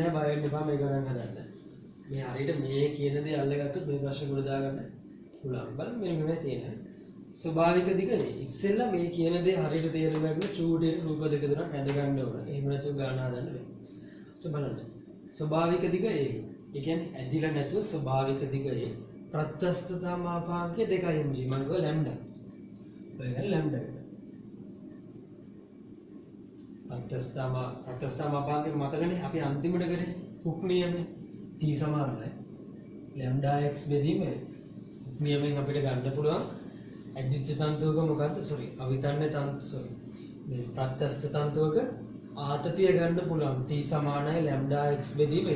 නැහැ බය වෙන්න එපා මේ ගණන් හදන්න. මේ හරියට මේ කියන දේ අල්ලගත්තොත් මේ ප්‍රශ්න ගොඩ දාගන්න පුළුවන්. බලන්න මෙන්න මේ තියෙන ස්වභාවික දිගනේ. ඉස්සෙල්ලා මේ කියන දේ හරියට තේරුම් ගන්න චූටියේ රූප දෙක තුනක් ඇඳ ගන්න ඕන. එහෙම නැතුව ගණන් හදන්න බෑ. බලන්න. ස්වභාවික දිග ඒ. ඒ කියන්නේ ඇදිලා නැතුව ස්වභාවික දිගයේ ප්‍රත්‍යස්ථතා මාපාංකය 2 mg මම ගෝ ලැම්ඩා. ඔය ගන්න ලැම්ඩා එක. ප්‍රත්‍යස්ථතා මාපාංකය මතකනේ අපි අන්තිමට කරේ හුක් නියමනේ. t සමානයි ලැම්ඩා x බෙදීම හුක් නියමෙන් අපිට ගන්න පුළුවන් ඇජ්ජිච්ච තන්තුවක මොකද්ද? අවිතන්නේ තන්තු මේ ප්‍රත්‍යස්ථ තන්තුවක ආතතිය ගන්න පුළුවන් t සමානයි ලැම්ඩා x බෙදීම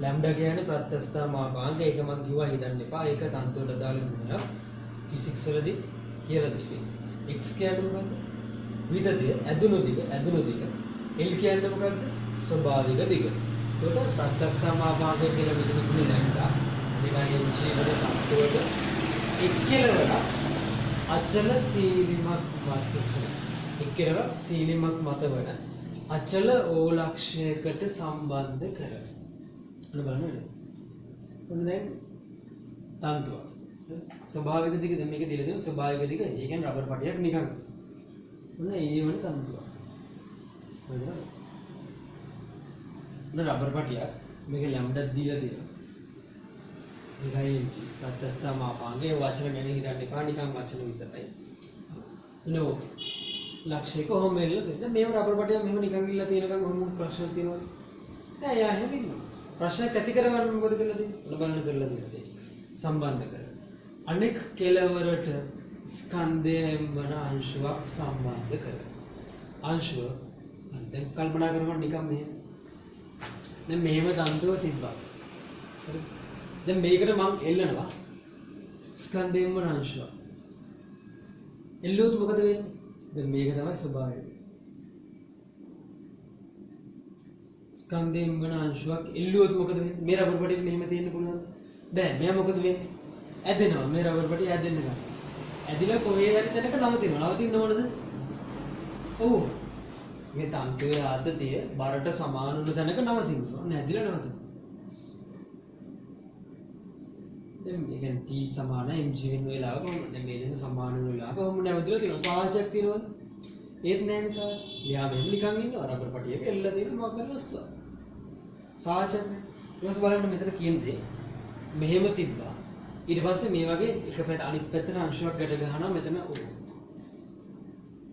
ලැම්ඩා කියන්නේ ප්‍රත්‍යස්ථතා මාපාංක. ඒක මම කිව්වා හිතන්න එපා. ඒක තන්තුවට දාලා නුනයක් ෆිසික්ස් වලදී කියලා දෙන්නේ. x කියන්නේ මොකද්ද? විතතිය ඇදුණු දිග. l කියන්නේ මොකද්ද? ස්වභාවික දිග. ඒක ප්‍රත්‍යස්ථතා මාපාංකය කියලා මෙතන ලැම්ඩා. මේකයි ජීවිතේ තත්ත්වයට එක්කලවල අචල සීලිමත් වර්තසන. එක්කලවක් සීලිමත් මත වන අචල ඕලක්ෂයකට සම්බන්ධ කරන. බලන්න. ඔන්න දැන් තන්තුව. ස්වභාවික දිග දැන් මේක දීලා තියෙන ස්වභාවික දිග. ඒ කියන්නේ රබර් පටියක් නිකන්. ඔන්න ඒ වන තන්තුව. හරිද? ඔන්න රබර් පටියක් මේක ලැම්ඩා දීලා තියෙනවා. ඒකයි ප්‍රත්‍යස්ථතා මාපාංකයේ වචන ගැන හිතන්න එපා නිකන් වචන විතරයි. නෝ ලක්ෂයක කොහොම වෙලද? දැන් මේව රබර් පටියක් මෙහෙම නිකන් ගිල්ලා තියෙනකන් මොන ප්‍රශ්න තියෙනවද? නෑ යා හැම ඉන්නවා. ප්‍රශ්නයක් ඇති කරවන්න මොකද කරලා තියෙන්නේ? බලන්න කරලා තියෙන්නේ. සම්බන්ධ කර. අනෙක් කෙලවරට ස්කන්ධයෙන් වන අංශුවක් සම්බන්ධ කර. අංශුව දැන් කල්පනා කරනවා නිකන් මෙහෙම. දැන් මෙහෙම තන්තුව තිබ්බා. හරි. දැන් මේකට මම එල්ලනවා ස්කන්ධයෙන් වන අංශුව. එල්ලුවොත් මොකද වෙන්නේ? දැන් මේක තමයි ස්වභාවය. ස්කන්ධයෙන් වන අංශුවක් එල්ලුවොත් මොකද වෙන්නේ? මේ රබර් පටිය මෙහෙම තියෙන්න පුළුවන්ද? බෑ. මෙයා මොකද වෙන්නේ? ඇදෙනවා. මේ රබර් පටිය ඇදෙන්න ගන්නවා. ඇදිලා කොහේ හරි තැනක නවතිනවා. නවතින්න ඕනද? ඔව්. මේ තන්තුවේ ආතතිය බරට සමාන වුණ තැනක නවතිනවා. නැදිලා නවතිනවා. දැන් මේ කියන්නේ t සමාන mg වෙන වෙලාවක දැන් මේ දෙන්න සමාන වෙන වෙලාවක කොහොම නැවතිලා තියෙනවා. සාහචයක් තියෙනවද? ඒත් නෑ නේ සාහච. යා මෙහෙම නිකන් ඉන්නවා රබර් පටියක එල්ලලා තියෙන මොකක් හරි වස්තුවක්. සාහචයක් නෑ. ඊට පස්සේ බලන්න මෙතන කියන දේ මෙහෙම තිබ්බා. ඊට පස්සේ මේ වගේ එක පැත්ත අනිත් පැත්තට අංශුවක් ගැට ගහනවා මෙතන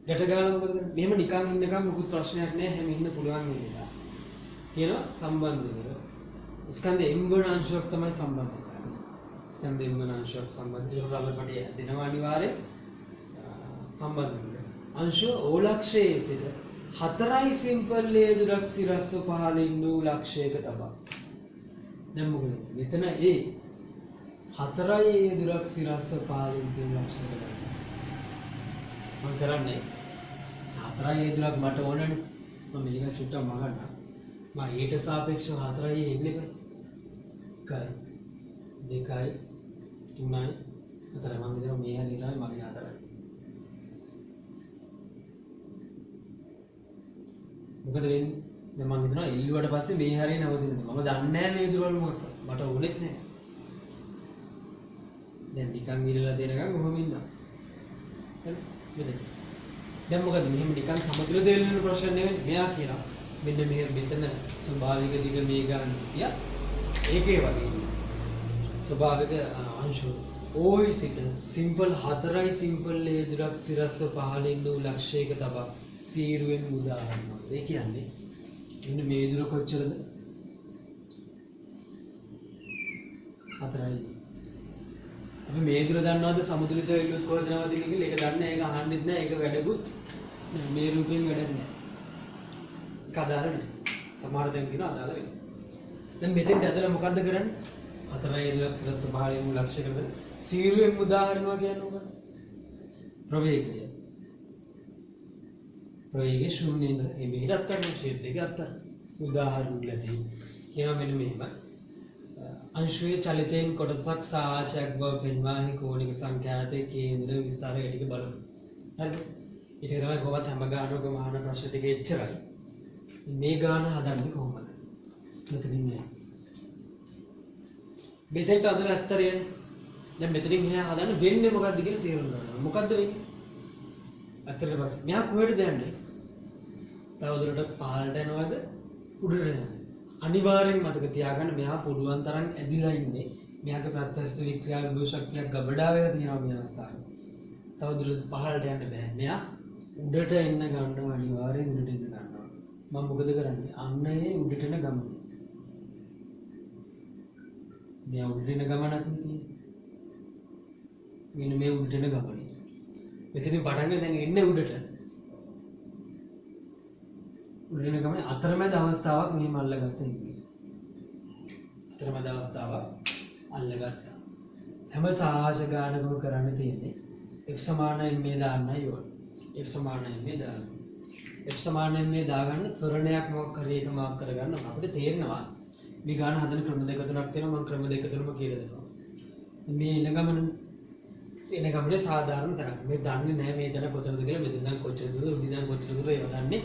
ගැට ගහලා මොකද කරන්නේ? මෙහෙම නිකන් ඉන්නකම් මොකුත් ප්‍රශ්නයක් නෑ. හැම ඉන්න පුළුවන් වෙනවා. කියනවා සම්බන්ධ කර. ස්කන්ධ m වන අංශුවක් තමයි සම්බන්ධ කරන්නේ. ස්කන්ධ m වන අංශුවක් සම්බන්ධ කරලා රබර් පටිය දෙනවා අනිවාර්යෙන් සම්බන්ධ කරනවා. අංශුව ඕලක්ෂයේ සිට 4 සිම්පල් ලේදුරක් සිරස්ව පහළින් වූ ලක්ෂයක තබා. දැන් මොකද? මෙතන A 4 ලේදුරක් සිරස්ව පහළින් තියෙන ලක්ෂයක තබා. මම කරන්නේ 4 ලේදුරක් මට ඕනනේ. මම මේක චුට්ටක් මගන්න. මම ඊට සාපේක්ෂව 4 එන්නේ බෑ. 1 2 3 4 මම හිතනවා මේ හරිය තමයි මගේ 4. මොකද වෙන්නේ? දැන් මම හිතනවා එල්ලුවට පස්සේ මේ හරිය නවතිනවා. මම දන්නේ නැහැ මේ දුරවල මොකක්ද. මට ඕනෙත් නැහැ. දැන් නිකන් ඉරලා දෙනකන් කොහොම ඉන්නවා. හරි? මෙතන. දැන් මොකද මෙහෙම නිකන් සමතුලිත වෙන්න ප්‍රශ්න නෙවෙයි. මෙයා කියනවා මෙන්න මේ මෙතන ස්වභාවික දිග මේ ගන්න කියා. ඒකේ වගේ. ස්වභාවික අංශු ඕයි සිට සිම්පල් 4 සිම්පල් ලේදුරක් සිරස්ව පහළින් වූ ලක්ෂයක තබා සීරුවෙන් මුදා ගන්නවා. ඒ කියන්නේ මෙන්න මේ දුර කොච්චරද? 4යි. අපි මේ දුර දන්නවද සමතුලිත වෙලුත් කොහෙද නවතින්නේ කියලා? ඒක දන්නේ නැහැ. ඒක අහන්නෙත් නැහැ. ඒක වැඩකුත් මේ රූපෙන් වැඩක් නැහැ. ඒක අදාළ නැහැ. සමහර තැන් තියෙනවා අදාළ වෙන්නේ. දැන් මෙතෙන්ට ඇදලා මොකද්ද කරන්නේ? 4 ලක්ෂ සිරස්ව පහළින් වූ ලක්ෂයකට සීරුවෙන් මුදා ගන්නවා කියන්නේ මොකක්ද? ප්‍රවේගය. ප්‍රවේගය ශූන්‍යද? මේ මෙහෙට අත්තන්න ෂේප් දෙක අත්තන්න. උදාහරණයකදී කියනවා මෙන්න මෙහෙම. අංශුවේ චලිතයෙන් කොටසක් සාචයක් බව පෙන්වාහි කෝණික සංඛ්‍යාතයේ කේන්ද්‍ර විස්තරය ටික බලමු. හරිද? ඊට තමයි කොහොමද හැම ගානකම අහන ප්‍රශ්න ටික එච්චරයි. මේ ගාන හදන්නේ කොහොමද? මෙතනින් එහා. මෙතෙන්ට අදලා ඇත්තරේ. දැන් මෙතනින් එහා හදන්න වෙන්නේ මොකද්ද කියලා තේරුම් ගන්න. මොකද්ද වෙන්නේ? ඇත්තට පස්සේ මෙහා කොහෙටද යන්නේ? තවදුරටත් පහළට යනවද? උඩට යනවද? අනිවාර්යෙන් මතක තියාගන්න මෙහා පුළුවන් තරම් ඇදිලා ඉන්නේ. මෙයාගේ ප්‍රත්‍යස්ත වික්‍රියා විභව ශක්තියක් ගබඩා වෙලා තියෙනවා මේ අවස්ථාවේ. තවදුරටත් පහළට යන්න බෑ. මෙයා උඩට එන්න ගන්නවා අනිවාර්යෙන් උඩට එන්න ගන්නවා. මම මොකද කරන්නේ? අන්න ඒ උඩට එන ගමන. මෙයා උඩට එන ගමනක් නෙතියි. මෙන්න මේ උඩට එන ගමන. මෙතනින් පටන් ගන්න දැන් එන්නේ උඩට. උඩට එන ගමනේ අතරමැද අවස්ථාවක් මෙහෙම අල්ලගත්තා ඉන්නේ. අතරමැද අවස්ථාවක් අල්ලගත්තා. හැම සාහස ගානකම කරන්න තියෙන්නේ f සමානයි මේ දාන්නයි ඕන. f සමානයි මේ දාන්න. f සමානයි මේ දාගන්න ත්වරණයක් මොකක් හරි එක මාක් කරගන්න අපිට තේරෙනවා. මේ ගාන හදන ක්‍රම දෙක තුනක් තියෙනවා. මම ක්‍රම දෙක තුනම කියලා දෙනවා. මේ එන ගමනේ සාධාරණ තරක්. මේ දන්නේ නැහැ මේ තැන කොතනද කියලා. මෙතන දැන් කොච්චර දුරද උඩින් දැන් කොච්චර දුරද ඒව දන්නේ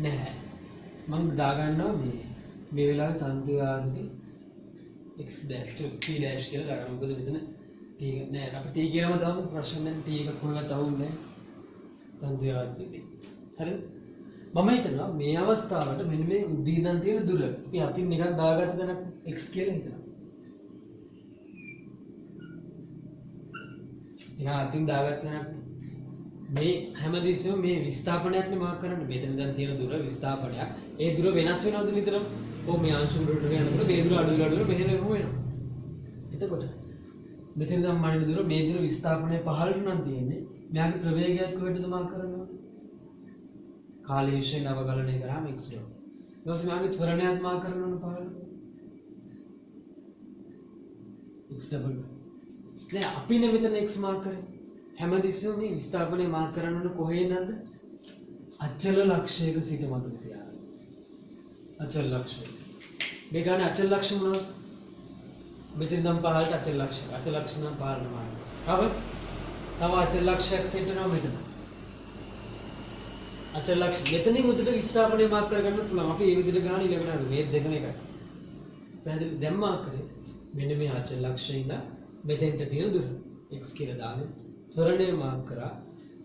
නැහැ. මම දාගන්නවා මේ වෙලාවේ තන්තු ආදිගේ x dash to t dash කියලා දාගන්න. මොකද මෙතන t නෑ අපි t කියලාම දාමු ප්‍රශ්න නැහැ. t එක කොහෙවත් අවුන්නේ නැහැ. තන්තු ආදිගේ. හරිද? මම හිතනවා මේ අවස්ථාවට මෙන්න මේ උඩින් ඉඳන් තියෙන දුර අපි අතින් නිකන් දාගත්ත තැනක් x කියලා හිතනවා. නිකන් අතින් දාගත්ත තැනක් මේ හැමදෙස්සෙම මේ විස්ථාපනයක්නේ මාක් කරන්නේ. මෙතන දැන් තියෙන දුර විස්ථාපනයක්. ඒ දුර වෙනස් වෙනවද නිතරම? ඔව් මේ අංශු වලට යනකොට මේ දුර අඩු වෙලා මෙහෙම වෙනවා. එතකොට මෙතන දැන් මනින දුර මේ දුර විස්ථාපනය පහළට නම් තියෙන්නේ. මෙයාගේ ප්‍රවේගයත් කොහෙටද මාක් කරන්නේ? කාලීශයෙන් අවගලනය කරාම x ඩොට්. ඊට පස්සේ මෙයාගේ ත්වරණයත් මාක් කරන්න ඕන පහළට. x double. දැන් අපිනේ මෙතන x මාක් කරේ. හැමදෙස්සෙම මේ විස්ථාපනය මාක් කරන්න ඕන කොහේද? අචල ලක්ෂයක සිට මතක තියාගන්න. අචල ලක්ෂය. මේ ගානේ අචල ලක්ෂ මොනවද? මෙතන නම් පහළට අචල ලක්ෂ. අචල ලක්ෂ නම් පහළට මාන. තව අචල ලක්ෂයක් සිටිනවා මෙතන. අචල ලක්ෂ මෙතනින් උඩට විස්ථාපනය මාක් කරගන්න පුළුවන්. අපි මේ විදිහට ගාන ඊළඟට මේ දෙකම එකයි. පැහැදිලි දැන් මාක් කරේ මෙන්න මේ අචල ලක්ෂයෙන් මෙතෙන්ට තියෙන දුර x කියලා දාගෙන ත්වරණය මාක් කරා.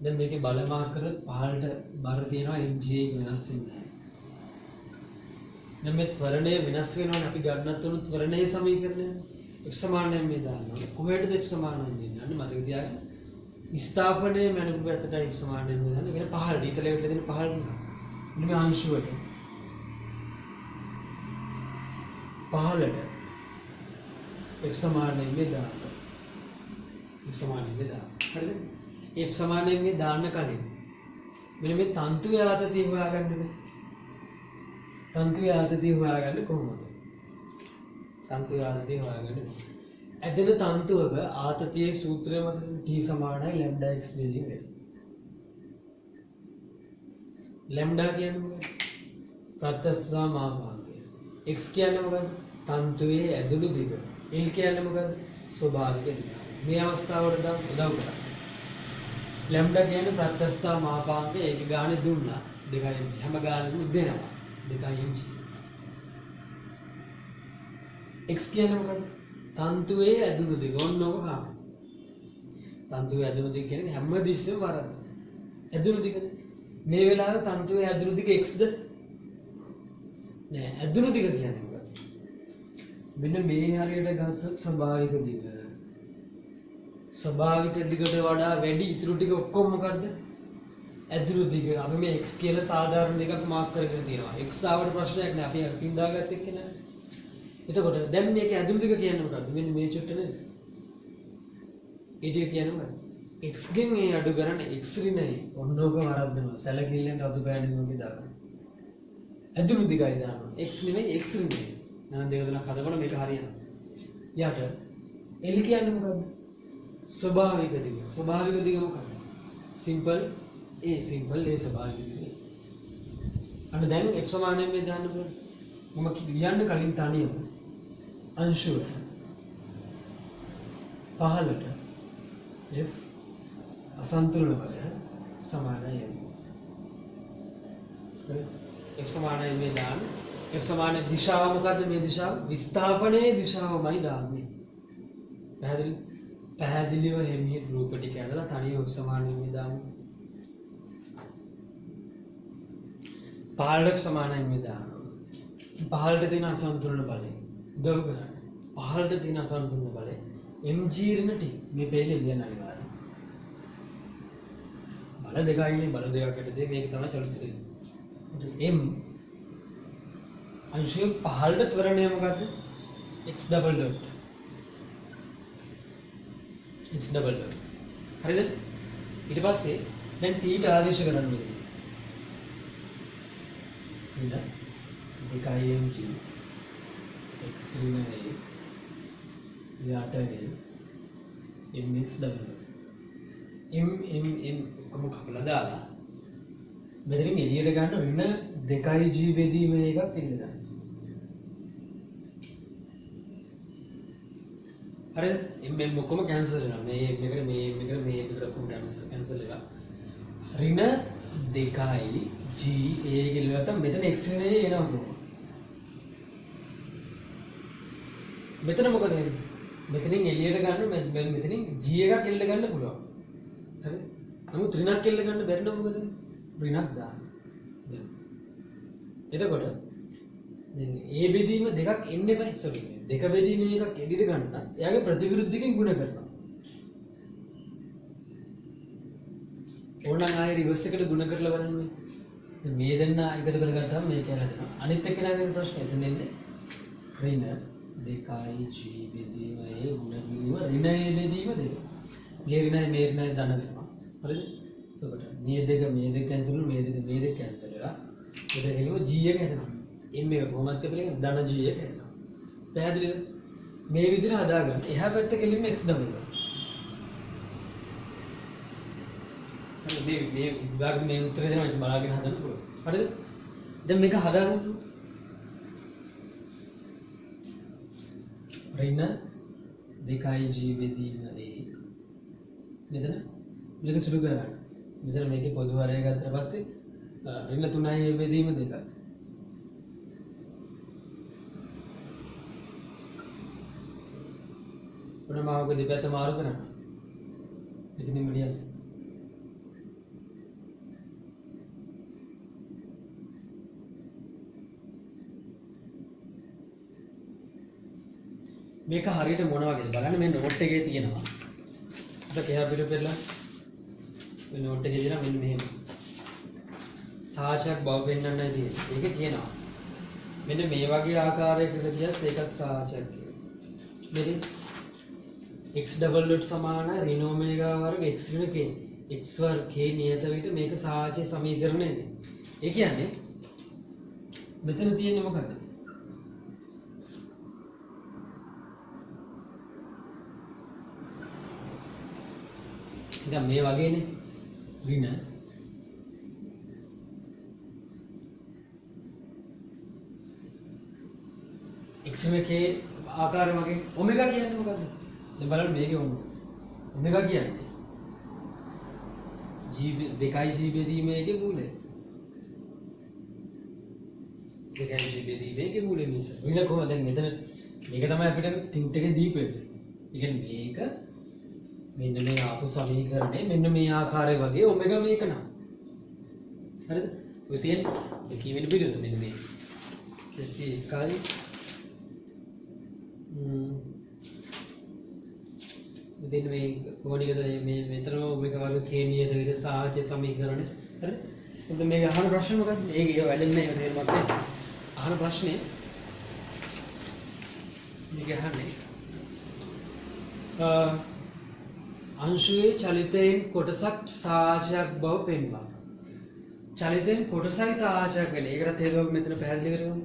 දැන් මේකේ බල මාක් කරොත් පහළට බර තියෙනවා mg වෙනස් වෙන්නේ නැහැ. දැන් මේ ත්වරණය වෙනස් වෙනවනේ අපි ගන්නත් උණු ත්වරණයේ සමීකරණය f සමානයි මේ දානවා. කොහෙටද f සමානයි දෙන්නේ? මතක තියාගන්න. විස්ථාපනයේ මැනුම් පැත්තට f සමානයි මේ දාන්න. ඒක පහළට ඊට ලෙවල් දෙන පහළට. මෙන්න මේ අංශු වල පහළට f සමානයි මේ දාන්න. f සමානයි මේ දාන්න. හරිද? f සමානයි මේ දාන්න කලින් මෙන්න මේ තන්තුවේ ආතතිය හොයාගන්න බෑ. තන්තුවේ ආතතිය හොයාගන්න කොහොමද? තන්තුවේ ආතතිය හොයාගන්න. ඇදෙන තන්තුවක ආතතියේ සූත්‍රය මතකද? t සමානයි lambda x බෙදීම වේ. lambda කියන්නේ මොකක්ද? ප්‍රත්‍යස්ථ මාපාංකය. x කියන්නේ මොකක්ද? තන්තුවේ ඇදුණු දිග. l කියන්නේ මොකක්ද? ස්වභාවික දිග. මේ අවස්ථාවට උදව් කරා. ලැම්ඩා කියන්නේ ප්‍රත්‍යස්ථ මාපාංකය. ඒක ගානේ දුන්නා 2 mg. හැම ගානෙකම දෙනවා 2 mg. x කියන්නේ මොකක්ද? තන්තුවේ ඇදුණු දිග. ඕනෝක කාම. තන්තුවේ ඇදුණු දිග කියන්නේ හැම දිස්සෙම වරද්ද. ඇදුණු දිගනේ. මේ වෙලාවේ තන්තුවේ ඇදුණු දිග xද? නෑ ඇදුණු දිග කියන්නේ මොකක්ද? මෙන්න මේ හරියට ගත්තොත් ස්වභාවික දිග. ස්වභාවික දිගට වඩා වැඩි ඉතුරු ටික ඔක්කොම මොකද්ද? ඇදුණු දිග. අපි මේ x කියලා සාධාරණ දෙකක් මාක් කරගෙන තියෙනවා. x ආවට ප්‍රශ්නයක් නෑ. අපි අකින් දාගත්ත එක්ක නෑ. එතකොට දැන් මේක ඇදුණු දිග කියන්නේ මොකද්ද? මෙන්න මේ චුට්ට නේද? ඒ ටික කියන්නේ මොකද්ද? x ගෙන් ඒ අඩු කරන්නේ x රිනේ. ඔන්නෝක වරද්දනවා. සැලකිල්ලෙන් රතු පෑණි වගේ දාගන්න. ඇදුණු දිගයි දානවා. x නෙමෙයි x රිනේ. නම් දෙක තුනක් හදපුවම මේක හරියනවා. යට l කියන්නේ මොකද්ද? ස්වභාවික දිග. ස්වභාවික දිග මොකක්ද? සිම්පල් a සිම්පල් a ස්වභාවික දිග. අන්න දැන් f සමානයෙන් මේ දාන්න පුළුවන්. මම කියන්න කලින් තනියම අංශුව පහළට f අසන්තුලන බලය සමානයි. f සමානයි මේ දාන්න F සමාන දිශාව මොකද්ද මේ දිශාව? විස්ථාපනයේ දිශාවමයි දාන්නේ. පැහැදිලිව හැමිය රූප ටික ඇඳලා තනියම F සමානෙන් දාන්නේ. 15 F සමානයි මේ දානවා. 15ට තියෙන අසන්තුලන බලය. උදව් කරන්නේ. 15ට තියෙන අසන්තුලන බලය mg ඍණ t මේ පෙළේ ලියන අනිවාර්යයෙන්. බල දෙකයිනේ බල දෙකක් යටතේ මේක තමයි චලිතය. m අංශය 15ට ත්වරණය මොකද්ද? x double dot. x double dot. හරිද? ඊට පස්සේ දැන් t ට ආදේශ කරන්න ඕනේ. ඉන්න 2mg x ඍණ a යට mx double dot. m කොහොම කපලා දාලා මෙතනින් එළියට ගන්න ඍණ 2g බෙදීම එකක් ඉල්ලනවා. හරිද? m ඔක්කොම කැන්සල් වෙනවා. මේ මේකට ඔක්කොම කැන්සල් වෙනවා. ඍණ 2g a කියලා නැත්නම් මෙතන x ඍණ a එනවා කොහොමද? මෙතන මොකද වෙන්නේ? මෙතනින් එළියට ගන්න මෙතනින් g එකක් එල්ල ගන්න පුළුවන්. හරිද? නමුත් ඍණක් එල්ල ගන්න බැරි නම් මොකද? ඍණක් දාන්න. එතකොට දැන් a බෙදීම දෙකක් එන්න එපා sorry. දෙක බෙදීම එකක් එළියට ගන්න නම් එයාගේ ප්‍රතිවිරුද්ධකින් ගුණ කරනවා. ඕනනම් ආයෙ රිවර්ස් එකට ගුණ කරලා බලන්න මේ. දැන් මේ දෙන්න එකතු කරගත්තාම මේක හැදෙනවා. අනිත් එක්කෙනාගේ ප්‍රශ්නේ එතන එන්නේ ඍණ 2g බෙදීම a ගුණ වීම ඍණ a බෙදීම දෙක. මේ ඍණයි මේ ඍණයි ධන වෙනවා. හරිද? එතකොට මේ දෙක කැන්සල් වෙනවා මේ දෙක කැන්සල් වෙලා එතන එනවා g එක හැදෙනවා. m එක කොහොමද කියලා ධන g එක හැදෙනවා. පැහැදිලිද? මේ විදිහට හදාගන්න. එහා පැත්ත කෙලින්ම x දමන්න. හරි මේ විභාගෙ මේ උත්තරේ දෙනවා ඉතින් බලාගෙන හදන්න පුළුවන්. හරිද? දැන් මේක හදාගන්න. ඍණ 2g බෙදීම a මෙතන මේක සුළු කරගන්න. මෙතන මේකේ පොදු හරය ගත්තට පස්සේ ඍණ 3යි බෙදීම 2යි. ප්‍රමාණක දෙපැත්ත මාරු කරන්න. එතනින් මෙලියස්. මේක හරියට මොන වගේද බලන්න මේ නෝට් එකේ තියෙනවා. අපිට එහා පිට පෙරලා මේ නෝට් එකේ තියෙනවා මෙන්න මෙහෙම. සාහචයක් බව පෙන්වන්නයි තියෙන්නේ. ඒක කියනවා. මෙන්න මේ වගේ ආකාරයකට කියත් ඒකත් සාහචයක් කියනවා. මෙතන x double dot සමාන ඍණ ඔමේගා වර්ග x ඍණ k x වර්ග k නියත විට මේක සාහචය සමීකරණය නේ. ඒ කියන්නේ මෙතන තියෙන්නේ මොකක්ද? දැන් මේ වගේනේ ඍණ x ඍණ k ආකාරය වගේ ඔමේගා කියන්නේ මොකද්ද? දැන් බලන්න මේකේ ඔමේගා කියන්නේ g 2g බෙදීමේගේ මූලය. 2g බෙදීමේගේ මූලය මිස. ඍණ කොහොමද දැන් මෙතන මේක තමයි අපිට ටියුට් එකේ දීපු එක. ඒ කියන්නේ මේක මෙන්න මේ ආපු සමීකරණය මෙන්න මේ ආකාරය වගේ ඔමේගා මේක නම්. හරිද? ඔය තියෙන දෙකී වෙන පිළිවෙල මෙන්න මේ. කෙටි එකයි මෙතන මේ කොහොමද මේ මෙතරම ඔමේගා වර්ග k නියත විට සාහචය සමීකරණය. හරිද? එතකොට මේක අහන ප්‍රශ්නේ මොකක්ද? ඒක වැඩන්නේ නැහැ තේරුමක් නැහැ. අහන ප්‍රශ්නේ මේක අහන්නේ අංශුවේ චලිතයෙන් කොටසක් සාහචයක් බව පෙන්වනවා. චලිතයෙන් කොටසයි සාහචයක් වෙන්නේ. ඒකට හේතුවක් මෙතන පැහැදිලි කරගමු.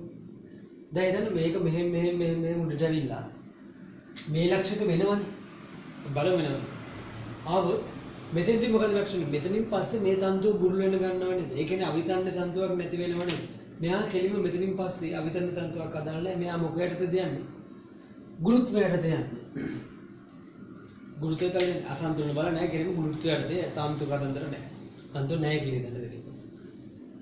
දැන් හිතන්න මේක මෙහෙම උඩට ඇවිල්ලා මේ ලක්ෂිත වෙනවනේ. බලමු වෙනවා. ආවොත් මෙතෙන්දී මොකද ලක්ෂණය? මෙතනින් පස්සේ මේ තන්තුව ගුරු වෙන ගන්නව නේද? ඒ කියන්නේ අවිතන්න තන්තුවක් නැති වෙනව නේද? මෙයා කෙලින්ම මෙතනින් පස්සේ අවිතන්න තන්තුවක් අදාළ නැහැ. මෙයා මොකයටද යන්නේ? ගුරුත්වයටද යන්නේ. ගුරුත්වය තමයි අසන්තුලන බල නැහැ කියන ගුරුත්වයටද තන්තු කතන්දර නැහැ. තන්තු නැහැ කියන දේ දෙකක්.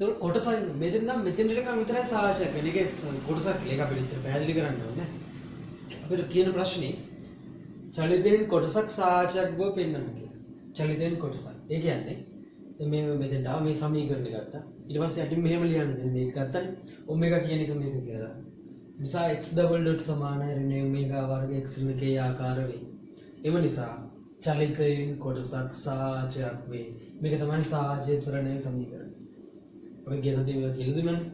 ඒක කොටස මෙතන නම් මෙතන නිකන් විතරයි සාහචය කියන්නේ. ඒක කොටසක් ඒක අපිට පැහැදිලි කරන්න ඕනේ. අපිට කියන ප්‍රශ්නේ චලිතයෙන් කොටසක් සාහචයක් බව පෙන්වන්න කියලා. චලිතයෙන් කොටසක්. ඒ කියන්නේ දැන් මේ මෙතෙන්ට ආව මේ සමීකරණ ගත්තා. ඊට පස්සේ යටින් මෙහෙම ලියන්න දෙන්නේ මේක ගත්තනේ. ඔමෙගා කියන එක මේක කියලා. නිසා x ඩබල් ඩොට් සමානයි ඍණ ඔමෙගා වර්ග x ඍණ k ආකාර වේ. එම නිසා චලිතයෙන් කොටසක් සාහචයක් වේ. මේක තමයි සාහචය ත්වරණයේ සමීකරණය. අපි ගිය සතියේ මේක කියලා දුන්නානේ.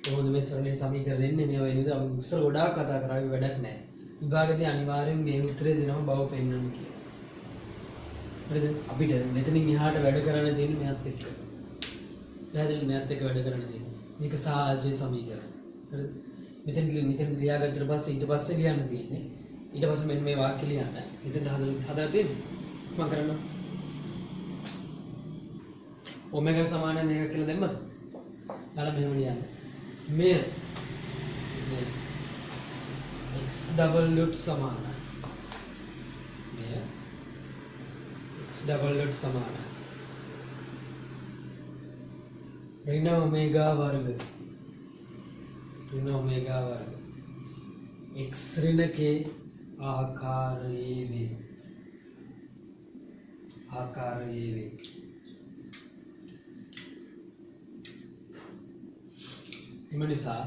කොහොමද මේ ත්වරණයේ සමීකරණය එන්නේ? මේවා එන්නේ අපි ඉස්සර ගොඩාක් කතා කරා වැඩක් නැහැ. විභාගයේදී අනිවාර්යෙන් මේ උත්තරේ දෙනම බව පෙන්වන්න කියලා. හරිද? අපිට මෙතනින් එහාට වැඩ කරන්න තියෙන්නේ මෙයත් එක්ක. පැහැදිලි මෙයත් එක්ක වැඩ කරන්න තියෙන්නේ. මේක සාහචය සමීකරණය. හරිද? මෙතන ලියාගත්තට පස්සේ ඊට පස්සේ ලියන්න තියෙන්නේ. ඊට පස්සේ මෙන්න මේ වාක්‍ය ලියන්න. මෙතන හදලා තියෙන්නේ. මම කරන්න. ඔමෙගා සමාන මේක කියලා දැම්මද? දාලා මෙහෙම ලියන්න. මෙය x ඩබල් ඩොට් සමානයි. මෙය x ඩබල් ඩොට් සමානයි. ඍණ ඔමෙගා වර්ග. ඍණ ඔමෙගා වර්ග. x ඍණ k ආකාරයේ වේ. ආකාරයේ වේ. එම නිසා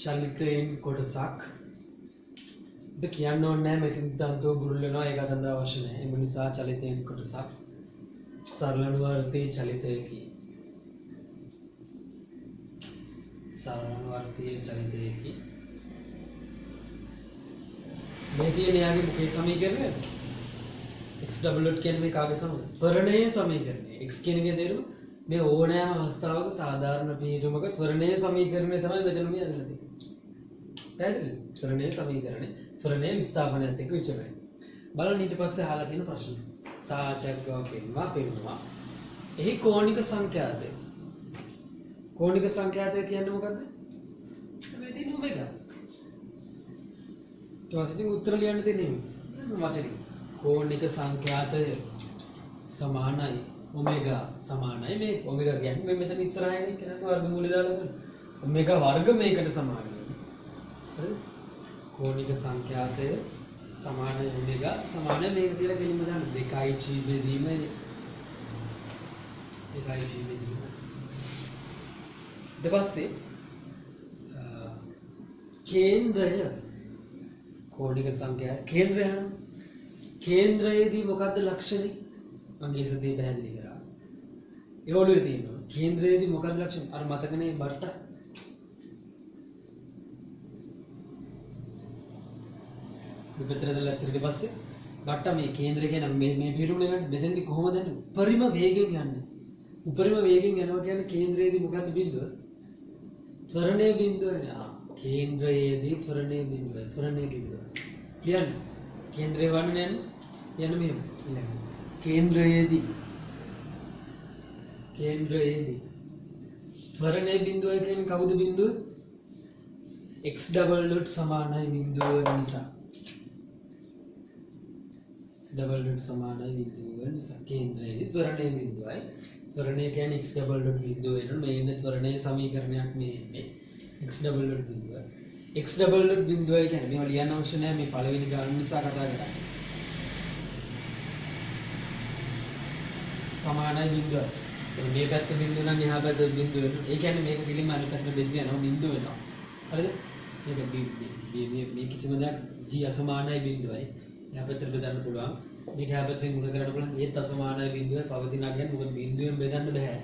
චලිතයෙන් කොටසක් ඔබ කියන්න ඕනේ නැහැ මෙතන තන්තුව බුරුල් වෙනවා ඒක අතඳ අවශ්‍ය නැහැ. එම නිසා චලිතයෙන් කොටසක් සරල අනුවර්තී චලිතයකි. සරල අනුවර්තී චලිතයකි. මේ තියෙන යාගේ මොකේ සමීකරණය? x ඩබල් ඩොට් කියන්නේ මේ කාගේ සමග? ත්වරණයේ සමීකරණය. x කියන එකේ තේරුම මේ ඕනෑම අවස්ථාවක සාධාරණ පිළිතුරක ත්වරණයේ සමීකරණය තමයි මෙතන මේ අදලා තියෙන්නේ. පැහැදිලිද? ත්වරණයේ සමීකරණය ත්වරණයේ විස්ථාපනයත් එක්ක විචරණය. බලන්න ඊට පස්සේ අහලා තියෙන ප්‍රශ්න. සාහචයක් බව පෙන්වනවා. එහි කෝණික සංඛ්‍යාතය. කෝණික සංඛ්‍යාතය කියන්නේ මොකද්ද? මේ තියෙන ඔමෙගා. ඊට පස්සේ උත්තර ලියන්න තියෙන්නේ මේ වචනේ. කෝණික සංඛ්‍යාතය සමානයි ඔමෙගා සමානයි මේ ඔමෙගා කියන්නේ මේ මෙතන ඉස්සරහින් කෙනෙක් වර්ගමූලය දාලා ගන්න. ඔමෙගා වර්ග මේකට සමානයි. හරිද? කෝණික සංඛ්‍යාතය සමානයි ඔමෙගා සමානයි මේක කියලා කෙලින්ම දාන්න 2g බෙදීම 2g බෙදීම. ඊට පස්සේ කේන්ද්‍රය කෝණික සංඛ්‍යා කේන්ද්‍රය කේන්ද්‍රයේදී මොකද්ද ලක්ෂණය? මම ඒ සතියේ පැහැදිලි කරා. ඒ ඔළුවේ තියෙනවා. කේන්ද්‍රයේදී මොකක්ද ලක්ෂණ? අර මතකනේ බට්ට. විපතර දාලා ඊට පස්සේ බට්ට මේ කේන්ද්‍රය කියන මේ පිරුමනේ ගන්න. මෙතෙන්දි කොහොමද යන්නේ? උපරිම වේගයෙන් යන්නේ. උපරිම වේගයෙන් යනවා කියන්නේ කේන්ද්‍රයේදී මොකද්ද බිඳුව? ත්වරණයේ බිඳුව නේ. කේන්ද්‍රයේදී ත්වරණයේ බිඳුව. ත්වරණයේ බිඳුව. කියන්නේ කේන්ද්‍රය වන්නේ යන්නේ මෙහෙම. ඊළඟ केंद्रयेदी ත්වරණයේ බිඳුව කියන්නේ කවුද බිඳුව? x ඩබල් ඩොට් සමානයි බිඳුව නිසා. x ඩබල් ඩොට් සමානයි බිඳුව නිසා කේන්ද්‍රයේදී ත්වරණයේ බිඳුවයි. ත්වරණය කියන්නේ x ඩබල් ඩොට් බිඳුව වෙනවා. මේ ඉන්නේ ත්වරණයේ සමීකරණයක් මේ ඉන්නේ. x ඩබල් ඩොට් බිඳුව. x ඩබල් ඩොට් බිඳුව කියන්නේ මේවා ලියන්න අවශ්‍ය නැහැ මේ පළවෙනි ගාන නිසා කතා කරන්නේ. සමානයි බිඳුව. මේ පැත්ත බිඳුව නම් එහා පැත්ත බිඳුව වෙනවා. ඒ කියන්නේ මේක පිළිම අනිත් පැත්තට බෙද යනවා බිඳුව වෙනවා. හරිද? මේක මේ කිසිම දෙයක් g අසමානයි බිඳුවයි. එහා පැත්තට බෙදන්න පුළුවන්. මේක එහා පැත්තෙන් ගුණ කරන්න පුළුවන්. ඒත් අසමානයි බිඳුවයි පවතිනා කියන්නේ මොකද බිඳුවෙන් බෙදන්න බෑ.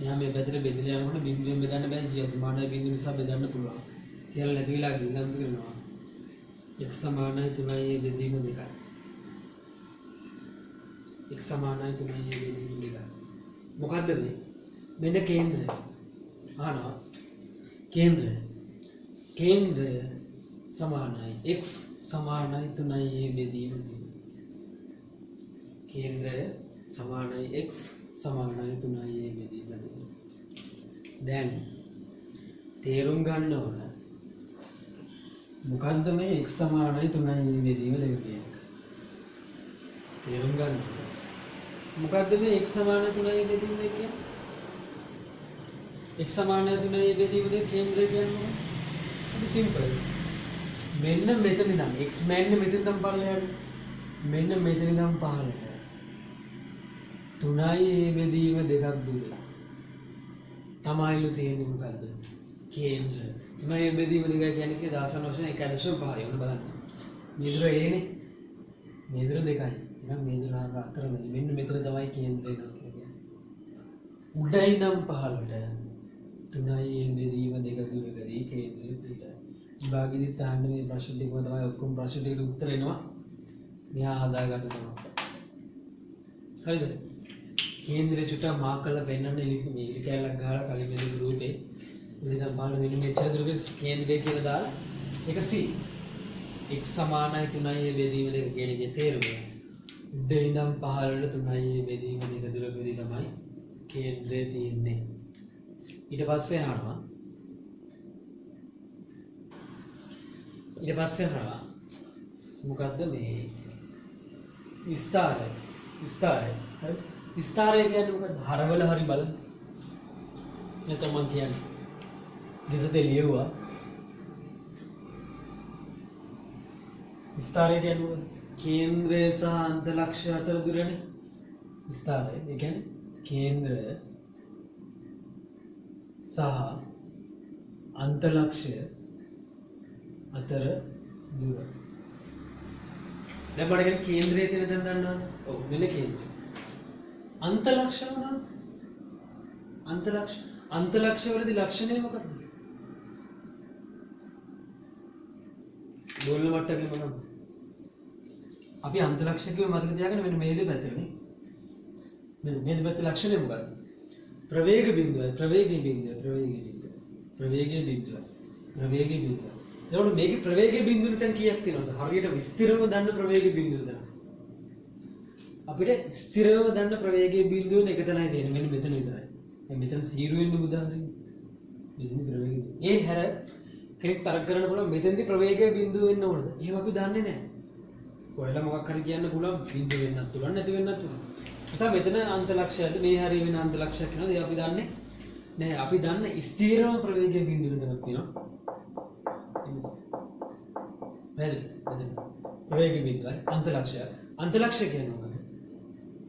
එහා මේ පැත්තට බෙදලා යනකොට බිඳුවෙන් බෙදන්න බෑ. g අසමානයි බිඳුව නිසා බෙදන්න පුළුවන්. සියල්ල නැති වෙලා ගිලන්ත කරනවා. x සමානයි 3යි බෙදීම 2යි. x සමානයි 3යි බෙදීම 2යි. මොකද්ද මේ? මෙන්න කේන්ද්‍රය. අහනවා. කේන්ද්‍රය සමානයි x සමානයි 3යි බෙදීම 2යි. කේන්ද්‍රය සමානයි x සමානයි 3යි බෙදීම 2යි. දැන් තේරුම් ගන්න ඕන මොකද්ද මේ x සමානයි 3යි බෙදීම 2 කියන්නේ? තේරුම් ගන්න. මොකද්ද මේ x සමානයි 3යි බෙදීම 2 කියන්නේ? x සමාන 3යි බෙදීමේ කේන්ද්‍රය කියන්නේ මොකක්ද? සිම්පල්. මෙන්න මෙතන ඉඳන් x මෙන්න මෙතන ඉඳන් පල්ලෙහාට මෙන්න මෙතන ඉඳන් පහළට 3යි බෙදීම දෙකක් දුර තමයිලු තියෙන්නේ මොකද්ද? කේන්ද්‍ර. 3යි බෙදීම දෙක කියන්නේ කී දාසන වශයෙන් 1.5 ඔන්න බලන්න. මේ දුර ඒනේ. මේ දුර දෙකයි. එහෙනම් මේ දුර අතර මෙන්න මෙතන තමයි කේන්ද්‍රය කියන්නේ. උඩයි නම් පහළට 3යි බෙදීම දෙක දුරකදී කේන්ද්‍රය පිටයි. විභාගෙදිත් අහන්න මේ ප්‍රශ්න ටිකම තමයි ඔක්කොම ප්‍රශ්න ටිකට උත්තර එනවා. මෙහා හදාගත්ත තමයි. හරිද? කේන්ද්‍රය චුට්ටක් මාක් කරලා පෙන්නන්න මේ කැලක් ගහලා කලින් මේ ගෲපේ ඉතින් බලන්න මෙන්න මෙච්චර දුරක කේන්ද්‍රය කියලා දාලා ඒක C x සමානයි 3යි බෙදීම දෙක කියන එකේ තේරුම. උඩ ඉඳන් පහළට 3යි බෙදීම දෙක දුරකදී තමයි කේන්ද්‍රය තියෙන්නේ. ඊට පස්සේ අහනවා මොකද්ද මේ විස්තරය හරි විස්තරය කියන්නේ මොකද්ද? හරවල හරි බලන්න. නැත්නම් මම කියන්නේ විසතේ ලියුවා විස්තරය කියන්නේ මොකද්ද? කේන්ද්‍රය සහ අන්තලක්ෂය අතර දුරනේ විස්තරය. ඒ කියන්නේ කේන්ද්‍රය සහ අන්තලක්ෂය අතර දුර. දැන් බලන්න කේන්ද්‍රයේ තියෙන තැන දන්නවද? ඔව් මෙන්න කේන්ද්‍රය. අන්තලක්ෂ මොනවද? අන්තලක්ෂ වලදී ලක්ෂණය මොකක්ද? ගෝල මට්ටමේ මොනවද? අපි අන්තලක්ෂ කියව මතක තියාගන්න මෙන්න මේ දෙපැත්තනේ. මෙන්න මේ දෙපැත්තේ ලක්ෂණය මොකක්ද? ප්‍රවේග බිඳුවයි ප්‍රවේගී බිඳුව. එතකොට මේකේ ප්‍රවේගී බිඳුව නැත්නම් කීයක් තියෙනවද? හරියට විස්තරව දන්න ප්‍රවේගී බිඳුව දාන්න. අපිට ස්ථිරව දන්න ප්‍රවේගයේ බිඳුව එක තැනයි තියෙන්නේ. මෙන්න මෙතන විතරයි. දැන් මෙතන 0 වෙන්න උදාහරණයක්. මෙතන ප්‍රවේගය. ඒ හැර කෙනෙක් තරක කරන්න පුළුවන් මෙතෙන්දි ප්‍රවේගයේ බිඳුව වෙන්න ඕනද? එහෙම අපි දන්නේ නැහැ. ඔයාලා මොකක් හරි කියන්න පුළුවන් බිඳුව වෙන්නත් පුළුවන් නැති වෙන්නත් පුළුවන්. නිසා මෙතන අන්තලක්ෂයද මේ හරිය වෙන අන්තලක්ෂයක් වෙනවද? ඒ අපි දන්නේ නැහැ. අපි දන්න ස්ථිරව ප්‍රවේගයේ බිඳුව දෙකක් තියෙනවා. වැරදි. මෙතන ප්‍රවේගයේ බිඳුවයි අන්තලක්ෂය. අන්තලක්ෂය කියන්නේ මොකක්ද?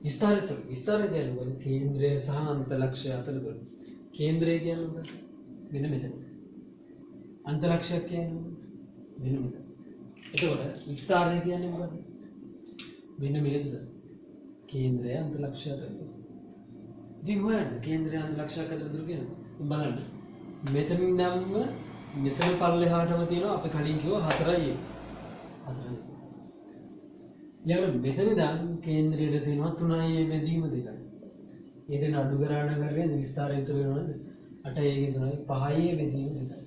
විස්තරය කියන්නේ මොකද? කේන්ද්‍රය සහ අන්තලක්ෂය අතර දුර. කේන්ද්‍රය කියන්නේ මොකද? මෙන්න මෙතන. අන්තලක්ෂය කියන්නේ මෙන්න මෙතන. එතකොට විස්තරය කියන්නේ මොකද? මෙන්න මේ දුර. කේන්ද්‍රය අන්තලක්ෂය අතර දුර. ඉතින් හොයන්න කේන්ද්‍රය අන්තලක්ෂය අතර දුර කියනවා. බලන්න. මෙතන නම් මෙතන පල්ලෙහාටම තියෙනවා අපි කලින් කිව්වා 4යි. 4යි. ඊළඟ මෙතන ඉඳන් කේන්ද්‍රයට තියෙනවා 3යි බෙදීම දෙකයි. ඒ දෙන අඩු කරාන කරගෙන විස්තරය ඉතුරු වෙනවද? 8යි 3යි 5යි බෙදීම දෙකයි.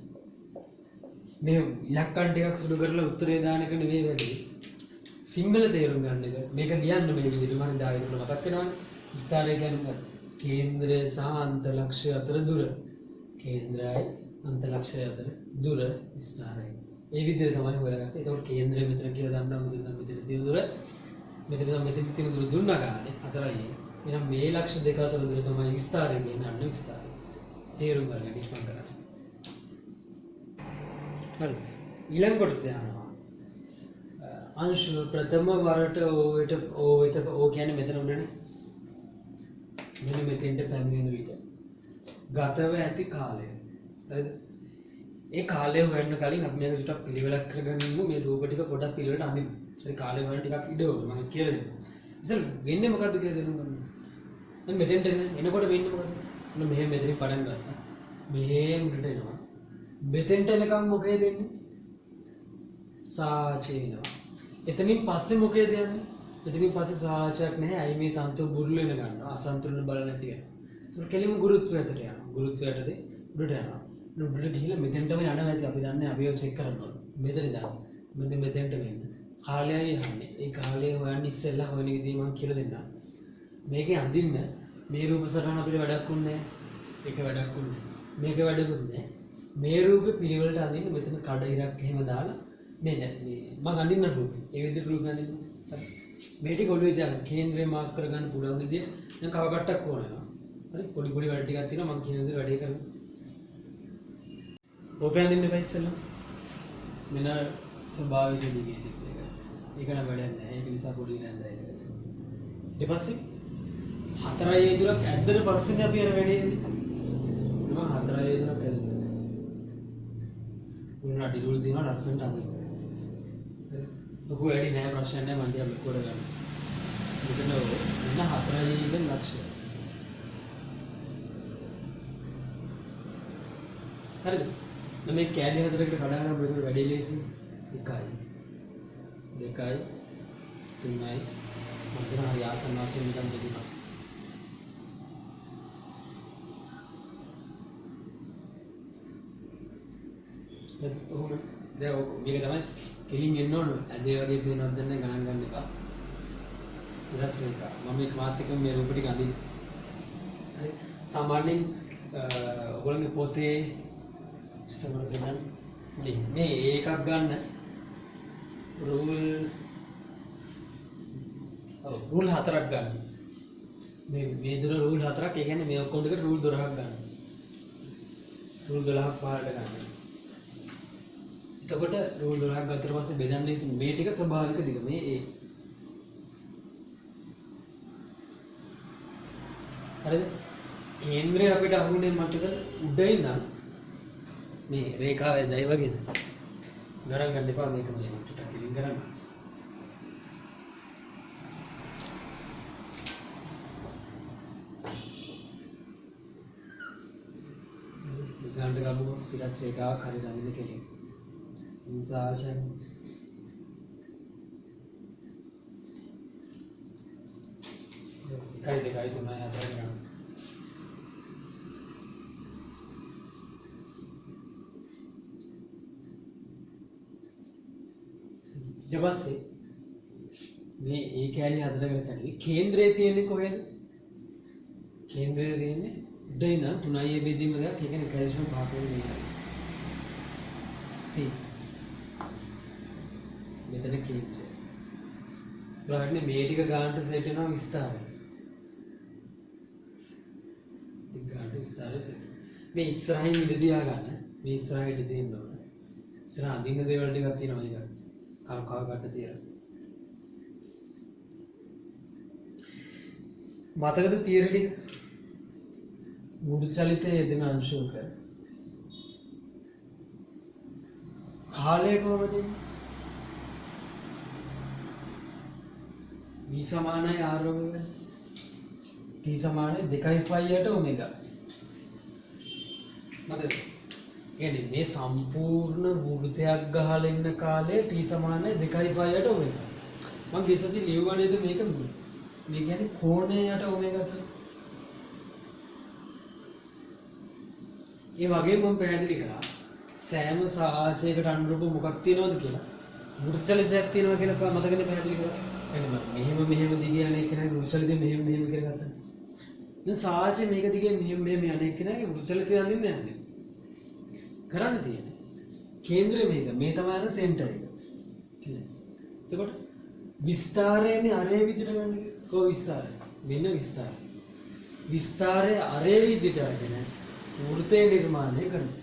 මේ ඉලක්කම් ටිකක් සුළු කරලා උත්තරේ දාන එක නෙවෙයි වැඩි. සිංහල තේරුම් ගන්න එක. මේක ලියන්න මේ විදිහට මම දායකතුල මතක් වෙනවනේ. විස්තරය කියන්නේ කේන්ද්‍රය සහ අන්තලක්ෂය අතර දුර. කේන්ද්‍රයයි අන්තලක්ෂය අතර දුර විස්තරය. ඒ විදිහට තමයි හොයාගත්තේ. ඒතකොට කේන්ද්‍රය මෙතන කියලා දන්නවා මෙතන තියෙන දුර. මෙතන තියෙන දුර දුන්නා ගානේ 4යි. එහෙනම් මේ ලක්ෂ දෙක අතර දුර තමයි විස්තරය කියන්නේ. අන්න විස්තරය. තේරුම් ගන්න ඉක්මන් කරන්න. හරි. ඊළඟ කොටස යනවා. අංශ ප්‍රථම වරට ඕ කියන්නේ මෙතන උඩනේ. මෙන්න මෙතෙන්ට පැමිණෙන විට ගතව ඇති කාලය. හරිද? ඒ කාලය හොයන්න කලින් අපි මේක චුට්ටක් පිළිවෙලක් කරගනිමු. මේ රූප ටික පොඩක් පිළිවෙලට අඳිමු. ඒ කාලය හොයන්න ටිකක් ඉඩ ඕන මම කියලා දෙන්න. ඉතින් වෙන්නේ මොකද්ද කියලා දෙන්න ගන්න. දැන් මෙතෙන්ට එනකොට වෙන්නේ මොකද්ද? ඔන්න මෙහෙම මෙතනින් පටන් ගත්තා. මෙහෙම උඩට එනවා. මෙතෙන්ට එනකම් මොකද වෙන්නේ? සාචේනවා. එතනින් පස්සේ මොකද යන්නේ? එතනින් පස්සේ සාචයක් නැහැ. අයි මේ තන්තු බුරුල් වෙන ගන්නවා. අසන්තුලන බල නැති වෙනවා. ඒක කෙලිම ගුරුත්වයට යනවා. ගුරුත්වයටදී උඩට යනවා. උඩට ගිහිල්ලා මෙතෙන්ටම යනවා ඇති. අපි දන්නේ අභියෝග චෙක් කරන්න ඕන. මෙතන ඉඳන් මෙන්න මෙතෙන්ට වෙන්න. කාලයයි යන්නේ. ඒ කාලය හොයන්න ඉස්සෙල්ලා හොයන විදිහ මම කියලා දෙන්නම්. මේකේ අඳින්න මේ රූප සටහන අපිට වැඩක් උන්නේ නැහැ. ඒක වැඩක් උන්නේ. මේක වැඩකුත් නැහැ. මේ රූපේ පිළිවෙලට අඳින්න මෙතන කඩ ඉරක් එහෙම දාලා මේ මම අඳින්න රූපේ. ඒ විදිහට රූප අඳින්න. හරි. මේ ටික ඔළුවේ තියාගන්න. කේන්ද්‍රය මාක් කරගන්න පුළුවන් විදිහ දැන් කව කට්ටක් ඕන වෙනවා. හරි. පොඩි වැඩ ටිකක් තියෙනවා මම කියන දේ වැඩේ කරමු. ඕපයන් දෙන්න එපා ඉස්සෙල්ලා. මෙන්න ස්වභාවික දිගේ තිබ්බ එක. ඒක නම් වැඩක් නැහැ. ඒක නිසා පොඩි නෑන්දා ඒක. ඊට පස්සේ 4 යෙදුරක් ඇද්දට පස්සේනේ අපි අර වැඩේ ඉන්නේ. මම 4 යෙදුරක් ඇද්දා. උන් අඩිරුල් දිනවා ලස්සනට අඳින්න. ලොකු වැඩි නෑ ප්‍රශ්න නෑ මන් දිහා ලොකුවට ගන්න. මෙතන මෙන්න 4 යෙදුරෙන් ලක්ෂය. හරිද? දැන් මේ කෑලි හතරකට කඩා ගන්න බෙදුර වැඩි ලේසි. 1යි 2යි 3යි මන්දර හරි ආසන්න වශයෙන් නිකන් බෙදුණා. දැන් ඔක මේක තමයි කෙලින් එන්න ඕන. ඇදේ වගේ පේනවද දැන් ගණන් ගන්න එපා. සිරස් මේක. මම මේ මාත් එක්ක මේ රූප ටික අඳින්න. හරි. සාමාන්‍යයෙන් ඔයගොල්ලෝගේ පොතේ ස්ටමර ගන්න. මේ එකක් ගන්න. රූල් 4ක් ගන්න. මේ දුර රූල් 4ක්. ඒ කියන්නේ මේ ඔක්කොම දෙකට රූල් 12ක් ගන්න. රූල් 12ක් පහළට ගන්න. එතකොට රූල් 12ක් ගත්තට පස්සේ බෙදන්නේ මේ ටික ස්වභාවික දිග මේ A. හරිද? කේන්ද්‍රය අපිට අහුනේ මතකද උඩින් නම් මේ රේඛාවේ දයි වගේද? ගණන් ගන්න එපා මේක මම චුට්ටක් කිලින් කරන්න. ගණන් ගමු සිරස් රේඛාවක් හරි ළඟින් කෙලින්. ඉන්සාෂන් එකයි දෙකයි තුනයි හතරයි ගන්න. ඊට පස්සේ මේ ඒ කැලි හතරකට කැලි කේන්ද්‍රයේ තියෙන්නේ කොහෙද? කේන්ද්‍රයේ තියෙන්නේ උඩින් නම් 3යි බෙදීම දෙයක්. ඒ කියන්නේ කැල්සියම් පහක වෙන්නේ. C මෙතන කේන්ද්‍රය. බලන්න මේ ටික ගන්නට සෙට් වෙනවා විස්තරය. ටික ගන්නට විස්තරය සෙට්. මේ ඉස්සරහින් ඉඳ තියා ගන්න. මේ ඉස්සරහට ඉඳ තියෙන්න ඕන. ඉස්සරහ අඳින්න දේවල් ටිකක් තියෙනවා මේක. කව ගන්න තියලා. මතකද තියරි ටික? මුඩු චලිතයේ යෙදෙන අංශුක කාලය කොහොමද? V සමානයි R ඔමෙගා. T සමානයි 2π/ට ඔමෙගා. මතකද? කියන්නේ මේ සම්පූර්ණ වෘත්තයක් ගහලා ඉන්න කාලේ T සමානයි 2π/ට ඔමෙගා. මම ගියසති ලියුවා නේද මේක? මේ කියන්නේ කෝණයට ඔමෙගා කියලා. ඒ වගේ මම පැහැදිලි කරා සෑම සාහචයකට අනුරූප මොකක් තියෙනවද කියලා. වෘත්ත චලිතයක් තියෙනවා කියලා මතකනේ පැහැදිලි කරා. එහෙනම් මෙහෙම දිගේ යන එක නෑ වෘත්ත චලිතය මෙහෙම කියලා ගත්තා. දැන් සාහචය මේක දිගේ මෙහෙම යන එක නෑ වෘත්ත චලිතය යන්නේ නැහැ. කරන්න තියෙන්නේ කේන්ද්‍රය මේක. මේ තමයි අර සෙන්ටර් එක. කියලා. එතකොට විස්තරයනේ අරේ විදිහට ගන්න එක. කොහොම විස්තරය? මෙන්න විස්තරය. විස්තරය අරේ විදිහට අරගෙන වෘත්තය නිර්මාණය කරනවා.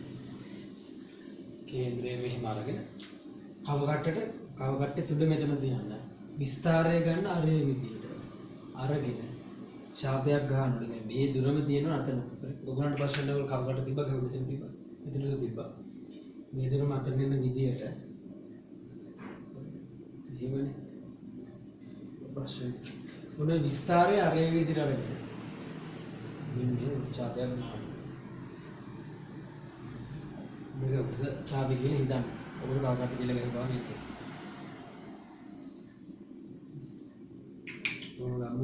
කේන්ද්‍රය මෙහෙම අරගෙන කව කට්ටේ තුඩ මෙතන තියන්න. විස්තරය ගන්න අරේ විදිහට. අරගෙන ශාපයක් ගන්නකොට මේ දුරම තියෙනවා අතන. ඔයගොල්ලන්ට ප්‍රශ්න නෑ කව කට්ට තිබ්බා කව මෙතන තිබ්බා. මෙතනද තිබ්බා. මේ දුරම අතන යන විදිහට. එහෙමනේ. ප්‍රශ්න. මොන විස්තරය අරේ විදිහට අරගෙන. මේ ශාපයක් ගන්නවා. මේක ඡාපි කියලා හිතන්න. ඔබට කාකට කියලා ගහපුවා මේක. ඕනනම්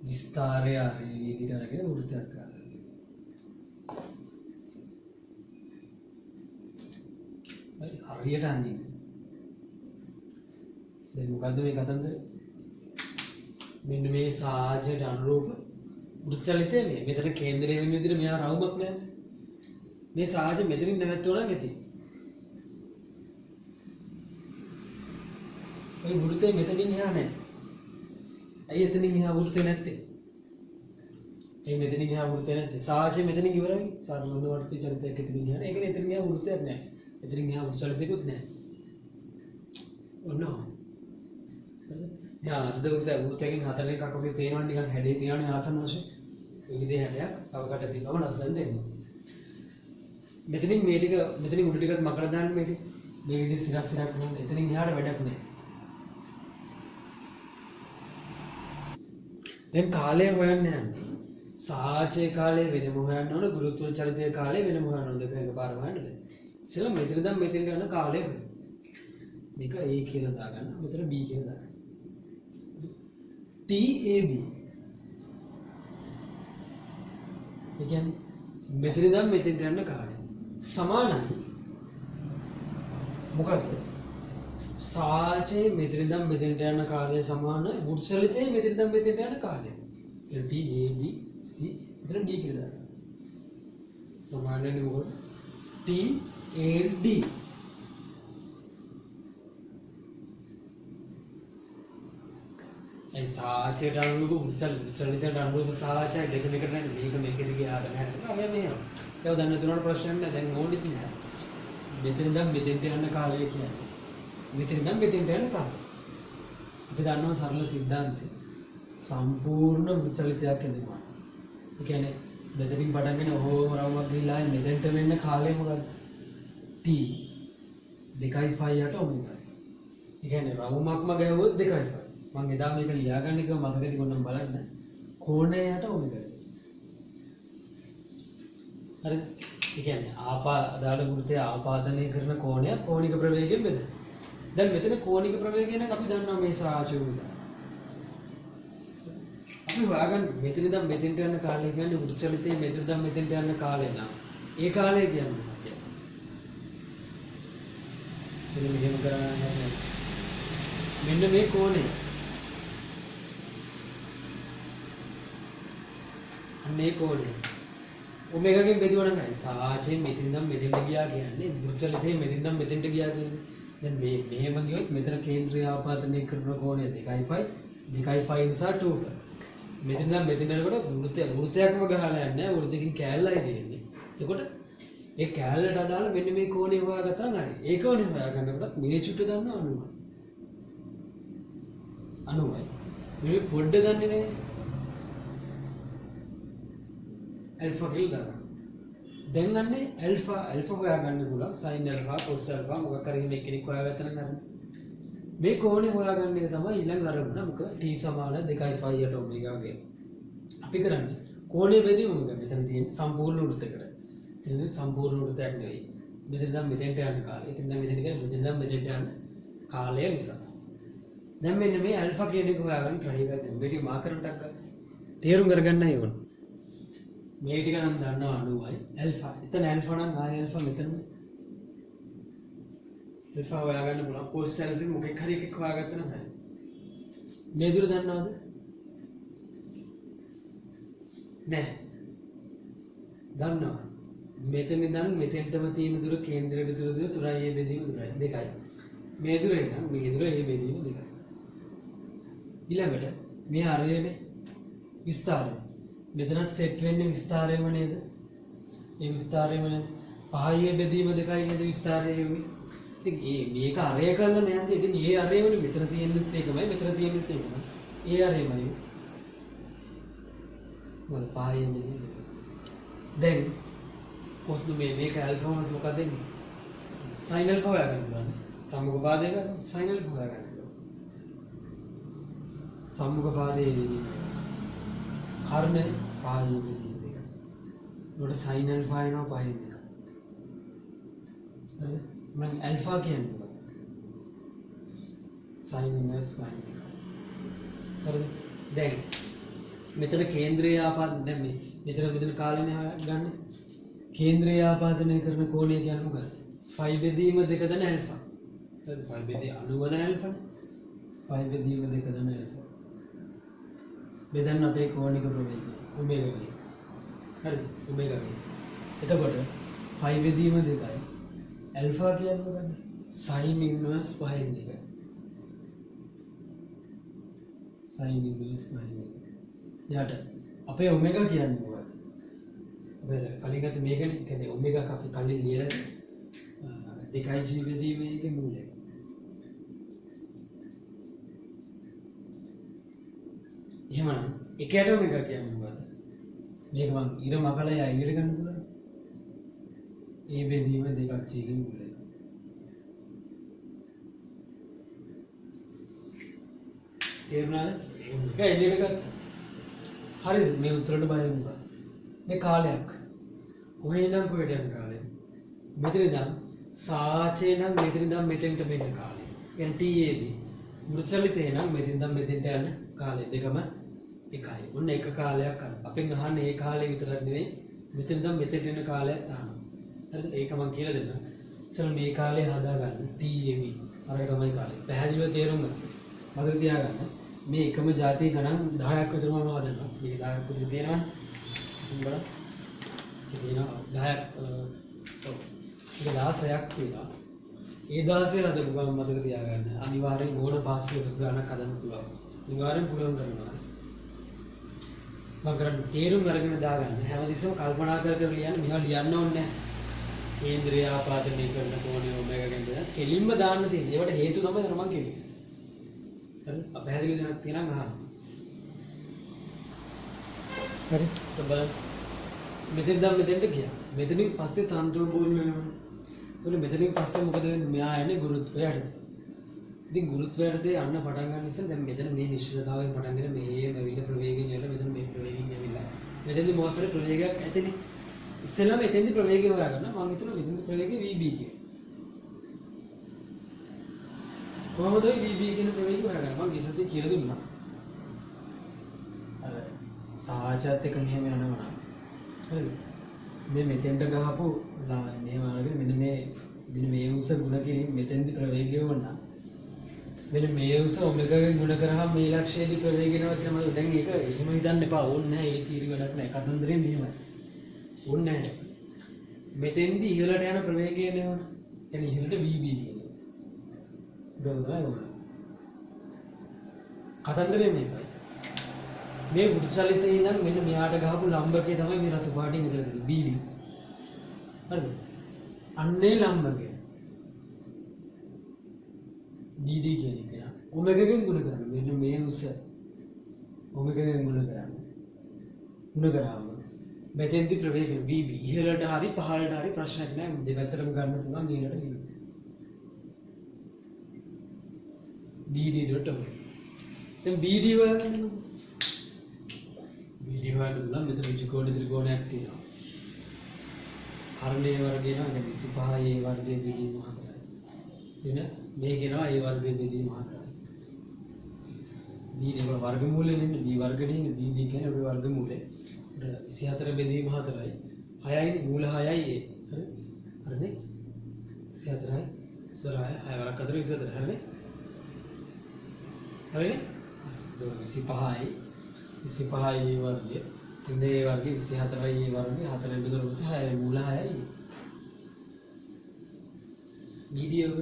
විස්තරය හරි විදිහට අරගෙන වෘත්තයක් ගන්න. හරියට අඳින්න. දැන් මොකද්ද මේ කතන්දරේ? මෙන්න මේ සාජයට අනුරූප වෘත්ත චලිතය මේ. මෙතන කේන්ද්‍රය වෙන විදිහට මෙහා රවුමක් නැහැ. මේ සාජ මෙතනින් නැවතුණා නම් ඇති. මේ වෘත්තය මෙතනින් එහා නැහැ. ඇයි එතනින් එහා වෘත්තය නැත්තේ? ඒ මෙතනින් එහා වෘත්තය නැත්තේ. සාචේ මෙතනින් ඉවරයි. සරලවර්ති චලිතයක් එතනින් යන. ඒක නේ එතනින් එහා වෘත්තයක් නැහැ. එතනින් එහා වෘත්ත චලිතයකුත් නැහැ. ඔන්න ඔහොම. හරිද? දැන් අර්ධ වෘත්තයෙන් හතරෙන් එකක් වගේ පේනවා නිකන් හැඩේ තියන්නේ ආසන්න වශයෙන්. ඒ විදිහේ හැඩයක් අවකට තිබ්බම ලස්සන දෙන්නේ. මෙතනින් මේ ටික මෙතනින් උඩ ටිකත් මකලා දාන්න මේ ටික. මේ විදිහ සිරස් සිරක් වුණා. එතනින් එහාට වැඩක් නැහැ. දැන් කාලය හොයන්න යන්නේ. සාචේ කාලය වෙනම හොයන්න ඕන, ගුරුත්ව චලිතයේ කාලය වෙනම හොයන්න ඕන. දෙක එකපාර හොයන්නද? ඉතින් මෙතන ඉඳන් මෙතෙන්ට යන කාලය හොයන්න. මේක A කියලා දාගන්න. මෙතන B කියලා දාගන්න. TAB. ඒ කියන්නේ මෙතන ඉඳන් මෙතෙන්ට යන කාලය සමානයි. මොකක්ද? සාචේ මෙතන ඉඳන් මෙතෙන්ට යන කාලය සමානයි වෘත්තචලිතයේ මෙතන ඉඳන් මෙතෙන්ට යන කාලය. ඒ TAB C මෙතන D කියලා දාන්න. සමානයි මොකද? TAD. ඒ සාචේට අනුව වෘත්තචලිතයට අනුව සාචය දෙක දෙකට නැහැ. මේක මේකෙදි ගියාට නැහැ. අපි මේ ඒක දැන් තුනට ප්‍රශ්න නැහැ. දැන් ඕනෙත් නෑ. මෙතන ඉඳන් මෙතෙන්ට යන කාලය කියන්නේ මෙතන ඉඳන් මෙතෙන්ට යන කාලය. අපි දන්නවා සරල සිද්ධාන්තය. සම්පූර්ණ වෘත්තචලිතයක් එනවා. ඒ කියන්නේ මෙතනින් පටන් ගෙන ඔහොම රවුමක් ගිහිලා මෙතෙන්ට වෙන්න කාලය මොකද්ද? T 2.5ට ඔමෙගා. ඒ කියන්නේ රවුමක්ම ගැහුවොත් 2.5. මම එදා මේක ලියාගන්න කිව්ව මතකද කොන්නම් බලන්න. කෝණයට ඔමෙගා. හරිද? ඒ කියන්නේ අදාළ වෘත්තය ආපාදනය කරන කෝණය කෝණික ප්‍රවේගයෙන් බෙදෙනවා. දැන් මෙතන කෝණික ප්‍රවේගය නම් අපි දන්නවා මේ සාචෝ විතර. අපි හොයාගන්න මෙතන ඉඳන් මෙතෙන්ට යන කාලය කියන්නේ වෘත්තචලිතයේ මෙතන ඉඳන් මෙතෙන්ට යන කාලය නම් ඒ කාලය කියන්නේ මොකක්ද? මෙන්න මෙහෙම කරන්නේ. මෙන්න මේ කෝණය. අනේ කෝණය. ඔමෙගාගෙන් බෙදුවා නම් සාචයෙන් මෙතන ඉඳන් මෙතෙන්ට ගියා කියන්නේ වෘත්තචලිතයේ මෙතන ඉඳන් මෙතෙන්ට ගියා කියන්නේ. දැන් මේ මෙහෙම ගියොත් මෙතන කේන්ද්‍රය ආපාදනය කරන කෝණය 2.5 නිසා 2. මෙතන ඉඳන් මෙතන යනකොට වෘත්තයක්ම ගහලා යන්නේ නැහැ. වෘත්තකින් කෑල්ලයි තියෙන්නේ. එතකොට ඒ කෑල්ලට අදාළ මෙන්න මේ කෝණය හොයාගත්තා නම් හරි. ඒ කෝණය හොයාගන්නකොට මේ චුට්ට දන්න අනුවයි. අනුවයි. මේ පොඩ්ඩ දන්නේ නැහැ. ඇල්ෆා කියලා දාන්න. දැන් අන්නේ ඇල්ෆා හොයාගන්න පුළුවන්. sin ඇල්ෆා cos ඇල්ෆා මොකක් හරි මේ කෙනෙක් හොයාගත්තා නම් හරි. මේ කෝණය හොයාගන්න එක තමයි ඊළඟ අරමුණ. මොකද t සමාන 2.5ට ඔමෙගා ගේ. අපි කරන්නේ කෝණය බෙදීම මොකද? මෙතන තියෙන සම්පූර්ණ වෘත්තයකට. එතන සම්පූර්ණ වෘත්තයක් නෙවෙයි. මෙතන ඉඳන් මෙතෙන්ට යන කාලය. එතන ඉඳන් මෙතෙන්ට යන මෙතන ඉඳන් මෙතෙන්ට යන කාලය නිසා. දැන් මෙන්න මේ ඇල්ෆා කියන එක හොයාගන්න try කරන්න. මේ ටික මාකර් එකක් ගන්න. තේරුම් කරගන්නයි ඕන. මේ ටික නම් දන්නවා අනුවයි ඇල්ෆා. එතන ඇල්ෆා නම් ආය ඇල්ෆා මෙතන. ඇල්ෆා හොයාගන්න පුළුවන්. cos ඇල්ෆා මොකෙක් හරි එකක් හොයාගත්තා නම් හරි. මේ දුර දන්නවද? නෑ. දන්නවා. මෙතන ඉඳන් මෙතෙන්ටම තියෙන දුර කේන්ද්‍රයට දුර 3යි බෙදීම 2යි. මේ දුර එනම් මේ දුර ඒ බෙදීම 2යි. ඊළඟට මේ අරයනේ විස්තරය. මෙතනත් සෙට් වෙන්නේ විස්තරයම නේද? මේ විස්තරයම නේද? 5යි බෙදීම 2යි නේද විස්තරය යෝගී. ඉතින් මේක අරය කරලා නෑද? ඉතින් මේ අරයමනේ මෙතන තියෙනෙත් ඒකමයි මෙතන තියෙනෙත් ඒකමයි. ඒ අරයමයි. මොකද 5යි බෙදීම. දැන් කොස්දු මේක ඇල්ෆා වුණත් මොකද වෙන්නේ? sin ඇල්ෆා හොයාගන්න ඕනේ. සම්මුඛ පාදයක sin ඇල්ෆා හොයාගන්න ඕනේ. සම්මුඛ පාදයේ වෙදී කර්ණය පාදයේ වෙදී දෙක. ඒකට sin ඇල්ෆා එනවා පහෙන් දෙක. හරිද? මම ඇල්ෆා කියන්නේ මොකක්ද? sin inverse පහෙන් දෙක. හරිද? දැන් මෙතන කේන්ද්‍රයේ ආපාදනය දැන් මෙතන කාලෙනේ ගන්න. කේන්ද්‍රය ආපාදනය කරන කෝණය කියන්නේ මොකක්ද? phi බෙදීම 2 දන ඇල්ෆා. හරිද? phi බෙදීම 90 දන ඇල්ෆා නේ. phi බෙදීම 2 දන ඇල්ෆා. බෙදන්න අපේ කෝණික ප්‍රවේගය ඔමෙගා ගේ. හරිද? ඔමෙගා ගේ. එතකොට phi බෙදීම 2යි. ඇල්ෆා කියන්නේ මොකක්ද? sin inverse phi 2. sin inverse phi 2. යට අපේ ඔමෙගා කියන්නේ මොකක්ද? අපේ කලින් ගත්ත මේකනේ කියන්නේ ඔමෙගා අපි කලින් ලියලා 2G බෙදීමේ මූලය. එහෙමනම් එකට ඔමෙගා කියන්නේ මොකක්ද? මේක මම ඉර මකලා ඉගෙන ගන්න පුළුවන්. ඒ බෙදීම 2G ගේ මූලය. තේරුණාද? ඒක එළියට ගත්තා. හරිද? මේ උත්තරට බය වුණා. මේ කාලයක්. කොහේ ඉඳන් කොහෙට යන කාලය? මෙතන ඉඳන් සාචේ නම් මෙතන ඉඳන් මෙතෙන්ට මෙන්න කාලය. يعني TAB. වෘත්තචලිතේ නම් මෙතන ඉඳන් මෙතෙන්ට යන කාලය දෙකම එකයි. ඔන්න එක කාලයක් අර. අපෙන් අහන්නේ මේ කාලේ විතරක් නෙවෙයි මෙතන ඉඳන් මෙතෙන්ට යන කාලයක් තාම. හරිද? ඒක මම කියලා දෙන්නම්. ඉතින් මේ කාලේ හදාගන්න TAB. අර තමයි කාලේ. පැහැදිලිව තේරුම් ගන්න. මතක තියාගන්න. මේ එකම ජාතිය ගණන් 10ක් විතර මම හදනවා. මේ 10ක් විතර තියෙනවා. බලන්න. තියෙනවා 10ක් ඔව්. ඒක 16ක් තියෙනවා. ඒ 16 හදපු ගමන් මතක තියාගන්න. අනිවාර්යෙන් ඕන පාස් පේපර්ස් ගණනක් හදන්න පුළුවන්. අනිවාර්යෙන් පුළුවන් කරනවා. මම කරන්නේ තේරුම් අරගෙන දාගන්න. හැමතිස්සෙම කල්පනා කර කර ලියන්න. මේවා ලියන්න ඕනේ නැහැ. කේන්ද්‍රය ආපාදනය කරන කෝණය ඔමෙගා ගැන කෙලින්ම දාන්න තියෙනවා. ඒවට හේතු තමයි මම කියන්නේ. හරි? අපහැදිලි දෙයක් තියෙනවා අහන්න. හරි? බලන්න. මෙතෙන් දැන් මෙතෙන්ට ගියා. මෙතනින් පස්සේ තන්ත්‍ර බෝල් වෙනවා. ඒතකොට මෙතනින් පස්සේ මොකද වෙන්නේ? මෙයා යන්නේ ගුරුත්වය යටතේ. ඉතින් ගුරුත්වය යටතේ යන්න පටන් ගන්න ඉස්සෙල්ලා දැන් මෙතන මේ නිශ්චිතතාවයෙන් පටන්ගෙන මේම ඇවිල්ලා ප්‍රවේගයෙන් යලා මෙතන මේ ප්‍රවේගයෙන් ඇවිල්ලා. මෙතෙන්දි මොකක් හරි ප්‍රවේගයක් ඇතිනේ. ඉස්සෙල්ලාම එතෙන්දි ප්‍රවේගය හොයාගන්න. මම හිතනවා මෙතෙන්දි ප්‍රවේගය VB කියලා. කොහොමද VB කියන ප්‍රවේගය හොයාගන්නේ? මම ඉස්සෙල්ලා කියලා දුන්නා. අර සාහචයත් එක මෙහෙම යනවා. හරිද? මේ මෙතෙන්ට ගහපු මෙහෙම අරගෙන මෙන්න මේ උස ගුණ කිරීම මෙතෙන්දි ප්‍රවේගය වුණා. මෙන්න මේ උස ඔමෙගාගෙන් ගුණ කරාම මේ ලක්ෂයේදී ප්‍රවේගය වෙනවා කියලා මම දැන් ඒක එහෙම හිතන්න එපා. ඕනේ නැහැ. ඒ තීරි වැඩක් නැහැ. කතන්දරේ මෙහෙමයි. ඕනේ නැහැ. මෙතෙන්දි ඉහළට යන ප්‍රවේගය එනවා. يعني ඉහළට VB කියනවා. බරවද? කතන්දරේ මේකයි. මේ වෘත්තචලිතේ ඉඳන් මෙන්න මෙහාට ගහපු ලම්බකය තමයි මේ රතු පාටින් ඉඳලා තියෙන්නේ BD. හරිද? අන්නේ ලම්බකය. BD කියන එක යා. ඔමෙගාගෙන් ගුණ කරන්නේ. මෙන්න මේ උස. ඔමෙගාගෙන් ගුණ කරන්නේ. ගුණ කරාම මෙතෙන්දි ප්‍රවේගය BB ඉහළට හරි පහළට හරි ප්‍රශ්නයක් නැහැ. දෙපැත්තටම ගන්න පුළුවන් මේකට ගිහින්. BD.1. දැන් BD වල වීඩියෝ වල නම් මෙතන ත්‍රිකෝණයක් තියෙනවා. හරණේ වර්ගය නෝ 25 ඒ වර්ගයේ බෙදීම 4යි. එන මේ කියනවා ඒ වර්ගයේ බෙදීම 4යි. B වල වර්ගමූලෙ නෙමෙයි B වර්ගනේ B කියන්නේ ඔබේ වර්ගමූලය. 24 බෙදීම 4යි. 6යි මූල 6යි ඒ. හරි? හරිනේ? 24යි ඉස්සරහයි 6 වරක් අතර 24 හරිනේ? හරිනේ? 25යි 25යි ඒ වර්ගය. ඉන්නේ ඒ වර්ගය 24යි ඒ වර්ගය 4 බෙදලා 6යි මූල 6යි. BD ඔබ.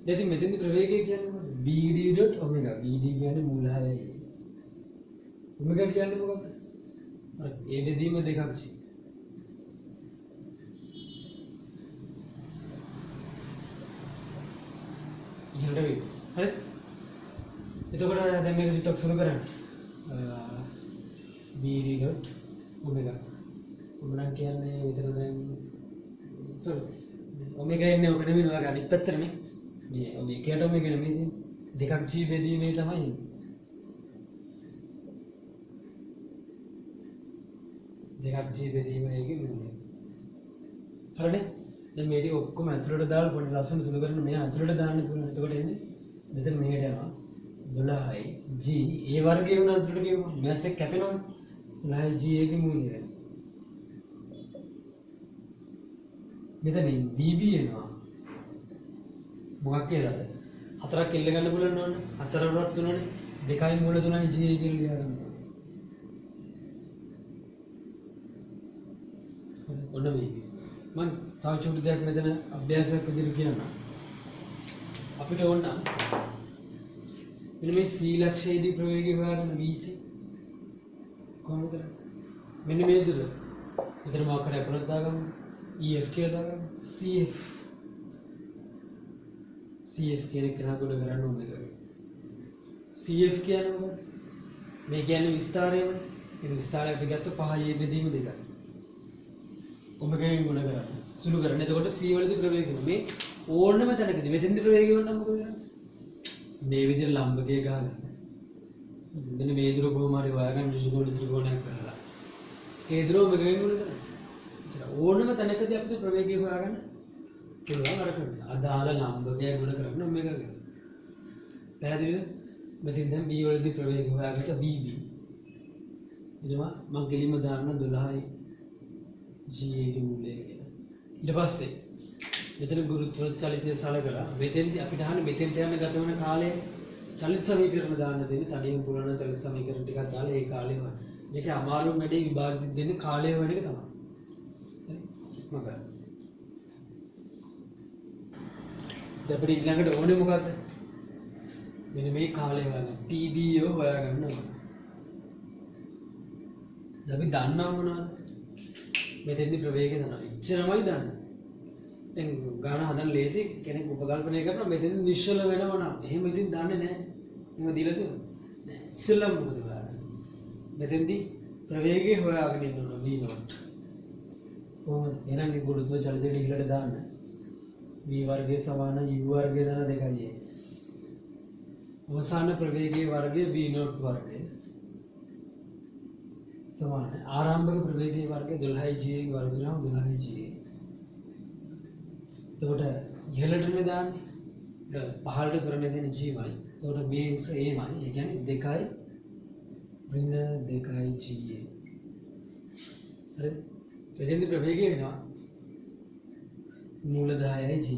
දැන් මෙතෙන්දි ප්‍රවේගය කියන්නේ මොකද? BD.omega. BD කියන්නේ මූල 6යි. omega කියන්නේ මොකක්ද? අර ඒ බෙදීම දෙකක් ෂී. ඉහළට වෙයි. හරි? එතකොට දැන් මේක ටිකක් සුළු කරන්න. BD.omega. omega කියන්නේ විතර දැන් sorry. omega එන්නේ ඔක නෙමෙයි ඔයාලා අනිත් පැත්තට මේ. මේ omega omega නෙමෙයි දෙකක් G බෙදීමේ තමයි. දෙකක් G බෙදීම එකේ මූලය. හරිනේ? දැන් මේ ටික ඔක්කොම ඇතුළට දාලා පොඩි ලස්සන සුළු කරන්න මේ ඇතුළට දාන්න පුළුවන්. එතකොට එන්නේ මෙතන මෙහෙට යනවා. 12යි G ඒ වර්ගයේ වුණ ඇතුළට ගියොත් මෙයත් එක්ක කැපෙනවනේ. 12යි G එකේ මූලය. මෙතනින් BB එනවා. මොකක් කියලාද? හතරක් එල්ල ගන්න පුළුවන් නෝනේ. හතරවරක් තුනනේ. 2යි මූල 3යි G එකේ ලියා ගන්න. ඔන්න මේ මම තව චුටි දෙයක් මෙතන අභ්‍යාසයක් විදිහට කියනවා. අපිට ඕන නම් මෙන්න මේ C ලක්ෂයේදී ප්‍රවේගය හොයාගන්න VC කොහොමද කරන්නේ? මෙන්න මේ දුර. මෙතන මොකක් හරි අපලක් දාගමු. EF කියලා දාගමු. CF කියන එක නා ගොඩ කරන්න ඕනේ. CF කියන්නේ මොකක්ද? මේ කියන්නේ විස්තරයමනේ. මේ විස්තරය අපි ගත්ත 5 බෙදීම දෙකක්. ඔමගෙන් ගුණ කරන්නේ. සුළු කරන්නේ. එතකොට C වලදී ප්‍රවේගය මේ ඕනම තැනකදී මෙතෙන්දී ප්‍රවේගය වුණා මොකද කරන්නේ? මේ විදිහට ලම්බකයේ ගහගන්න. මෙන්න මේ දුර කොහොම හරි හොයාගන්න ත්‍රිකෝණයක් කරලා. ඒ දුර ඔමගෙන් ගුණ කරන්නේ. ඕනම තැනකදී අපිට ප්‍රවේගය හොයාගන්න පුළුවන් අර කරන්නේ. අදාළ ලම්බකයේ ගුණ කරගෙන ඔමගෙන්. පැහැදිලිද? මෙතෙන් දැන් B වලදී ප්‍රවේගය හොයාගත්ත BB. එනවා මම කෙලින්ම දාන්න 12යි GA ගේ මූලය කියලා. ඊට පස්සේ මෙතන ගුරුත්ව චලිතය සලකලා මෙතෙන්දී අපිට අහන්නේ මෙතෙන්ට යන ගත වෙන කාලය චලිත සමීකරණ දාන්න දෙන්නේ තනියම පුරන චලිත සමීකරණ ටිකක් දාලා ඒ කාලය හොයන්න. මේක අමාරුම වැඩේ විභාගෙදි දෙන්නේ කාලය හොයන එක තමයි. හරි? මොකද? දැන් අපිට ඊළඟට ඕනේ මොකද්ද? මෙන්න මේ කාලය හොයන්න. TBO හොයාගන්න ඕනේ. අපි දන්නා මොනවද? මෙතෙන්දි ප්‍රවේගය දන්නවා. ඉච්චරමයි දන්නේ. දැන් ගාන හදන්න ලේසි කෙනෙක් උපකල්පනය කරනවා මෙතෙන්දි නිශ්චල වෙනව නම් එහෙම ඉතින් දන්නේ නැහැ. එහෙම දීලා තියෙනවා. නෑ. ඉස්සෙල්ලම මොකද කරන්නේ? මෙතෙන්දි ප්‍රවේගය හොයාගෙන ඉන්න ඕන v not. කොහොමද? එහෙනම් මේ ගුරුත්ව චලිතයට ඉහළට දාන්න. v වර්ගය සමාන u වර්ගය දන දෙකයි. අවසාන ප්‍රවේගයේ වර්ගය v not වර්ගය. සමාන ආරම්භක ප්‍රවේගයේ වර්ගය 12g වර්ග නම් 12g. එතකොට ඉහළටනේ දාන්නේ. පහළට තරන්නේ තියෙන g මයි. එතකොට මේ උස a මයි. ඒ කියන්නේ 2යි ඍණ 2යි g. හරි. එතෙන්දි ප්‍රවේගය වෙනවා මූල 10යි g.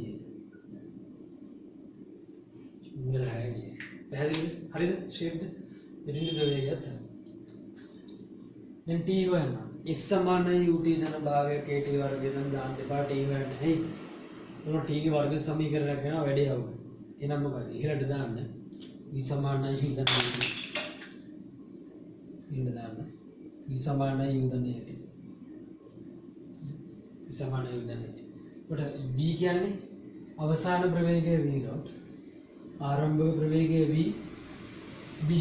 මූල 10යි g. පැහැදිලිද? හරිද? ෂේප්ද? එතෙන්දි ප්‍රවේගයක් තමයි. දැන් t හොයන්න. s සමානයි ut ධන භාගය kt වර්ගය නම් දාන්න එපා t හොයන්න. හරි. එතකොට t ගේ වර්ග සමීකරණයක් කරනවා වැඩි යවුව. එහෙනම් මොකද? ඉහළට දාන්න v සමානයි u ධන ut. ඉහළට දාන්න v සමානයි u ධන ut. v සමානයි u ධන ut. එතකොට v කියන්නේ අවසාන ප්‍රවේගය v dot. ආරම්භක ප්‍රවේගය v b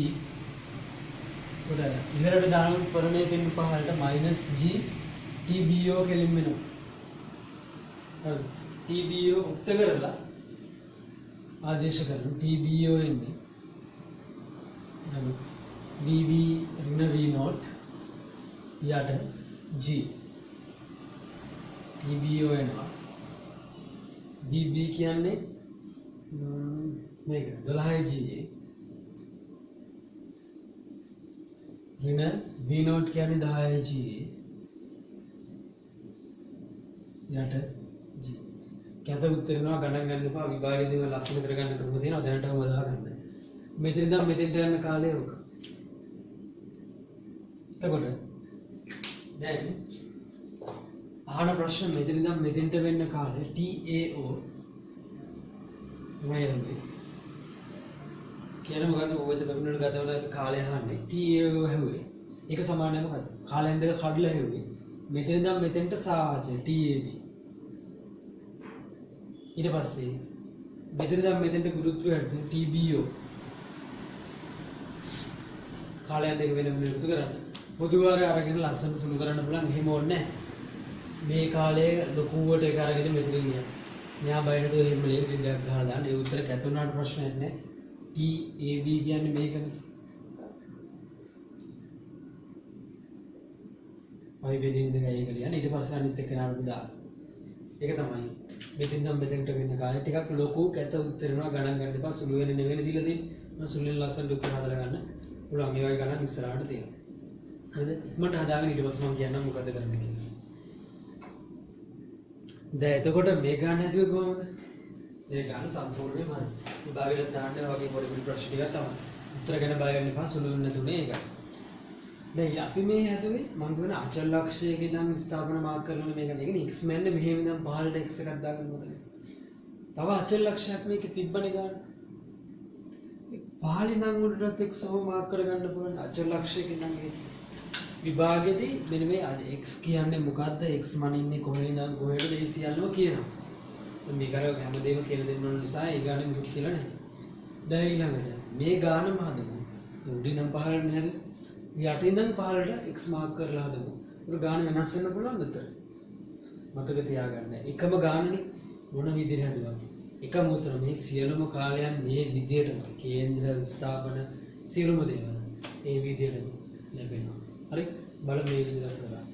ඉහළට දාන ත්වරණය පින්න පහළට -g TBO කෙලින් වෙනවා. හරි. TBO උක්ත කරලා ආදේශ කරනවා. TBO එන්නේ VB ඍණ V not යට G. TBO එනවා. VB කියන්නේ මේක 12G ऋण v नॉट කියන්නේ 10g යට g. කැත උත්තරනවා ගණන් ගන්න එපා විභාගෙදීම ලස්සන කරගන්න ක්‍රම තියෙනවා දැනටම වදා ගන්න. මෙතන ඉඳන් මෙතෙන්ට යන කාලය ඔක. එතකොට දැන් අහන ප්‍රශ්න මෙතන ඉඳන් මෙතෙන්ට වෙන්න කාලය TAO මොකක්ද? කියන මොකද්ද ඕවච ලැබුණට ගත වෙන කාලය අහන්නේ TAO හැවුවේ. ඒක සමානයි මොකද්ද? කාලයෙන් දෙක කඩලා හැවුවේ. මෙතන ඉඳන් මෙතෙන්ට සාවාචය TAB. ඊට පස්සේ මෙතන ඉඳන් මෙතෙන්ට ගුරුත්වය හරිද TBO. කාලයෙන් දෙක වෙන වෙන එකතු කරන්න. පොදුවාරය අරගෙන ලස්සනට සුළු කරන්න පුළුවන්. එහෙම ඕනේ නැහැ. මේ කාලයේ ලොකුවට ඒක අරගෙන මෙතන ගියා. මෙයා බයිනද එහෙම ලේසියෙන් දෙයක් ගහලා දාන්න. ඒ උත්තර කැතුණාට ප්‍රශ්නයක් නැහැ. TAB කියන්නේ මේකනේ. අය බෙදින් දෙකයි ඒක ලියන්න. ඊට පස්සේ අනිත් එක නාඩු දාන්න. ඒක තමයි. මෙතෙන් නම් මෙතෙන්ට වෙන්න කාලේ ටිකක් ලොකු කැත උත්තරනවා ගණන් ගන්න එපා. සුළු වෙන නෙවෙයි දීලා තියෙන්නේ. මම සුළුෙන් ලස්සනට උත්තර හදලා ගන්න. පුළුවන් මේ වගේ ගණන් ඉස්සරහට තියෙනවා. හරිද? ඉක්මනට හදාගෙන ඊට පස්සේ මම කියන්නම් මොකද කරන්න කියලා. දැන් එතකොට මේ ගන්න හැදුවේ කොහොමද? ඒ ගන්න සම්පූර්ණයෙන්ම හරි. විභාගෙට දාන්න වගේ පොඩි පොඩි ප්‍රශ්න ටිකක් තමයි. උත්තර ගැන බය වෙන්න එපා. සුළු වෙන්න තුනේ ඒකයි. දැන් අපි මේ හැදුවේ මම කියන අචල ලක්ෂයක ඉඳන් ස්ථාපන මාක් කරන මේක නෙගෙන x මැන්නේ මෙහෙම ඉඳන් පහළට x එකක් දාගන්න මොකද? තව අචල ලක්ෂයක් මේකේ තිබ්බනේ ගන්න. පහළ ඉඳන් උඩට x ඔහොම මාක් කරගන්න පුළුවන් අචල ලක්ෂයක ඉඳන් විභාගෙදී මෙන්න මේ x කියන්නේ මොකද්ද x මන ඉන්නේ කොහේ ඉඳන් කොහෙද මේ සියල්ලම කියනවා. දැන් මේක අර හැමදේම කියලා දෙන්න ඕන නිසා ඒ ගානේ මුකුත් කියලා නැහැ. දැන් ඊළඟට මේ ගානම හදමු. උඩින් නම් පහළට නේද? යටින් ඉඳන් පහළට x මාක් කරලා හදමු. ඒක ගාන වෙනස් වෙන්න පුළුවන් මෙතන. මතක තියාගන්න. එකම ගානනේ මොන විදිහට හදුවත්. එකම උතර මේ සියලුම කාලයන් මේ විදිහටම කේන්ද්‍ර ස්ථාපන සියලුම දේවල් ඒ විදිහටම ලැබෙනවා. හරි? බලමු මේ විදිහට කරලා.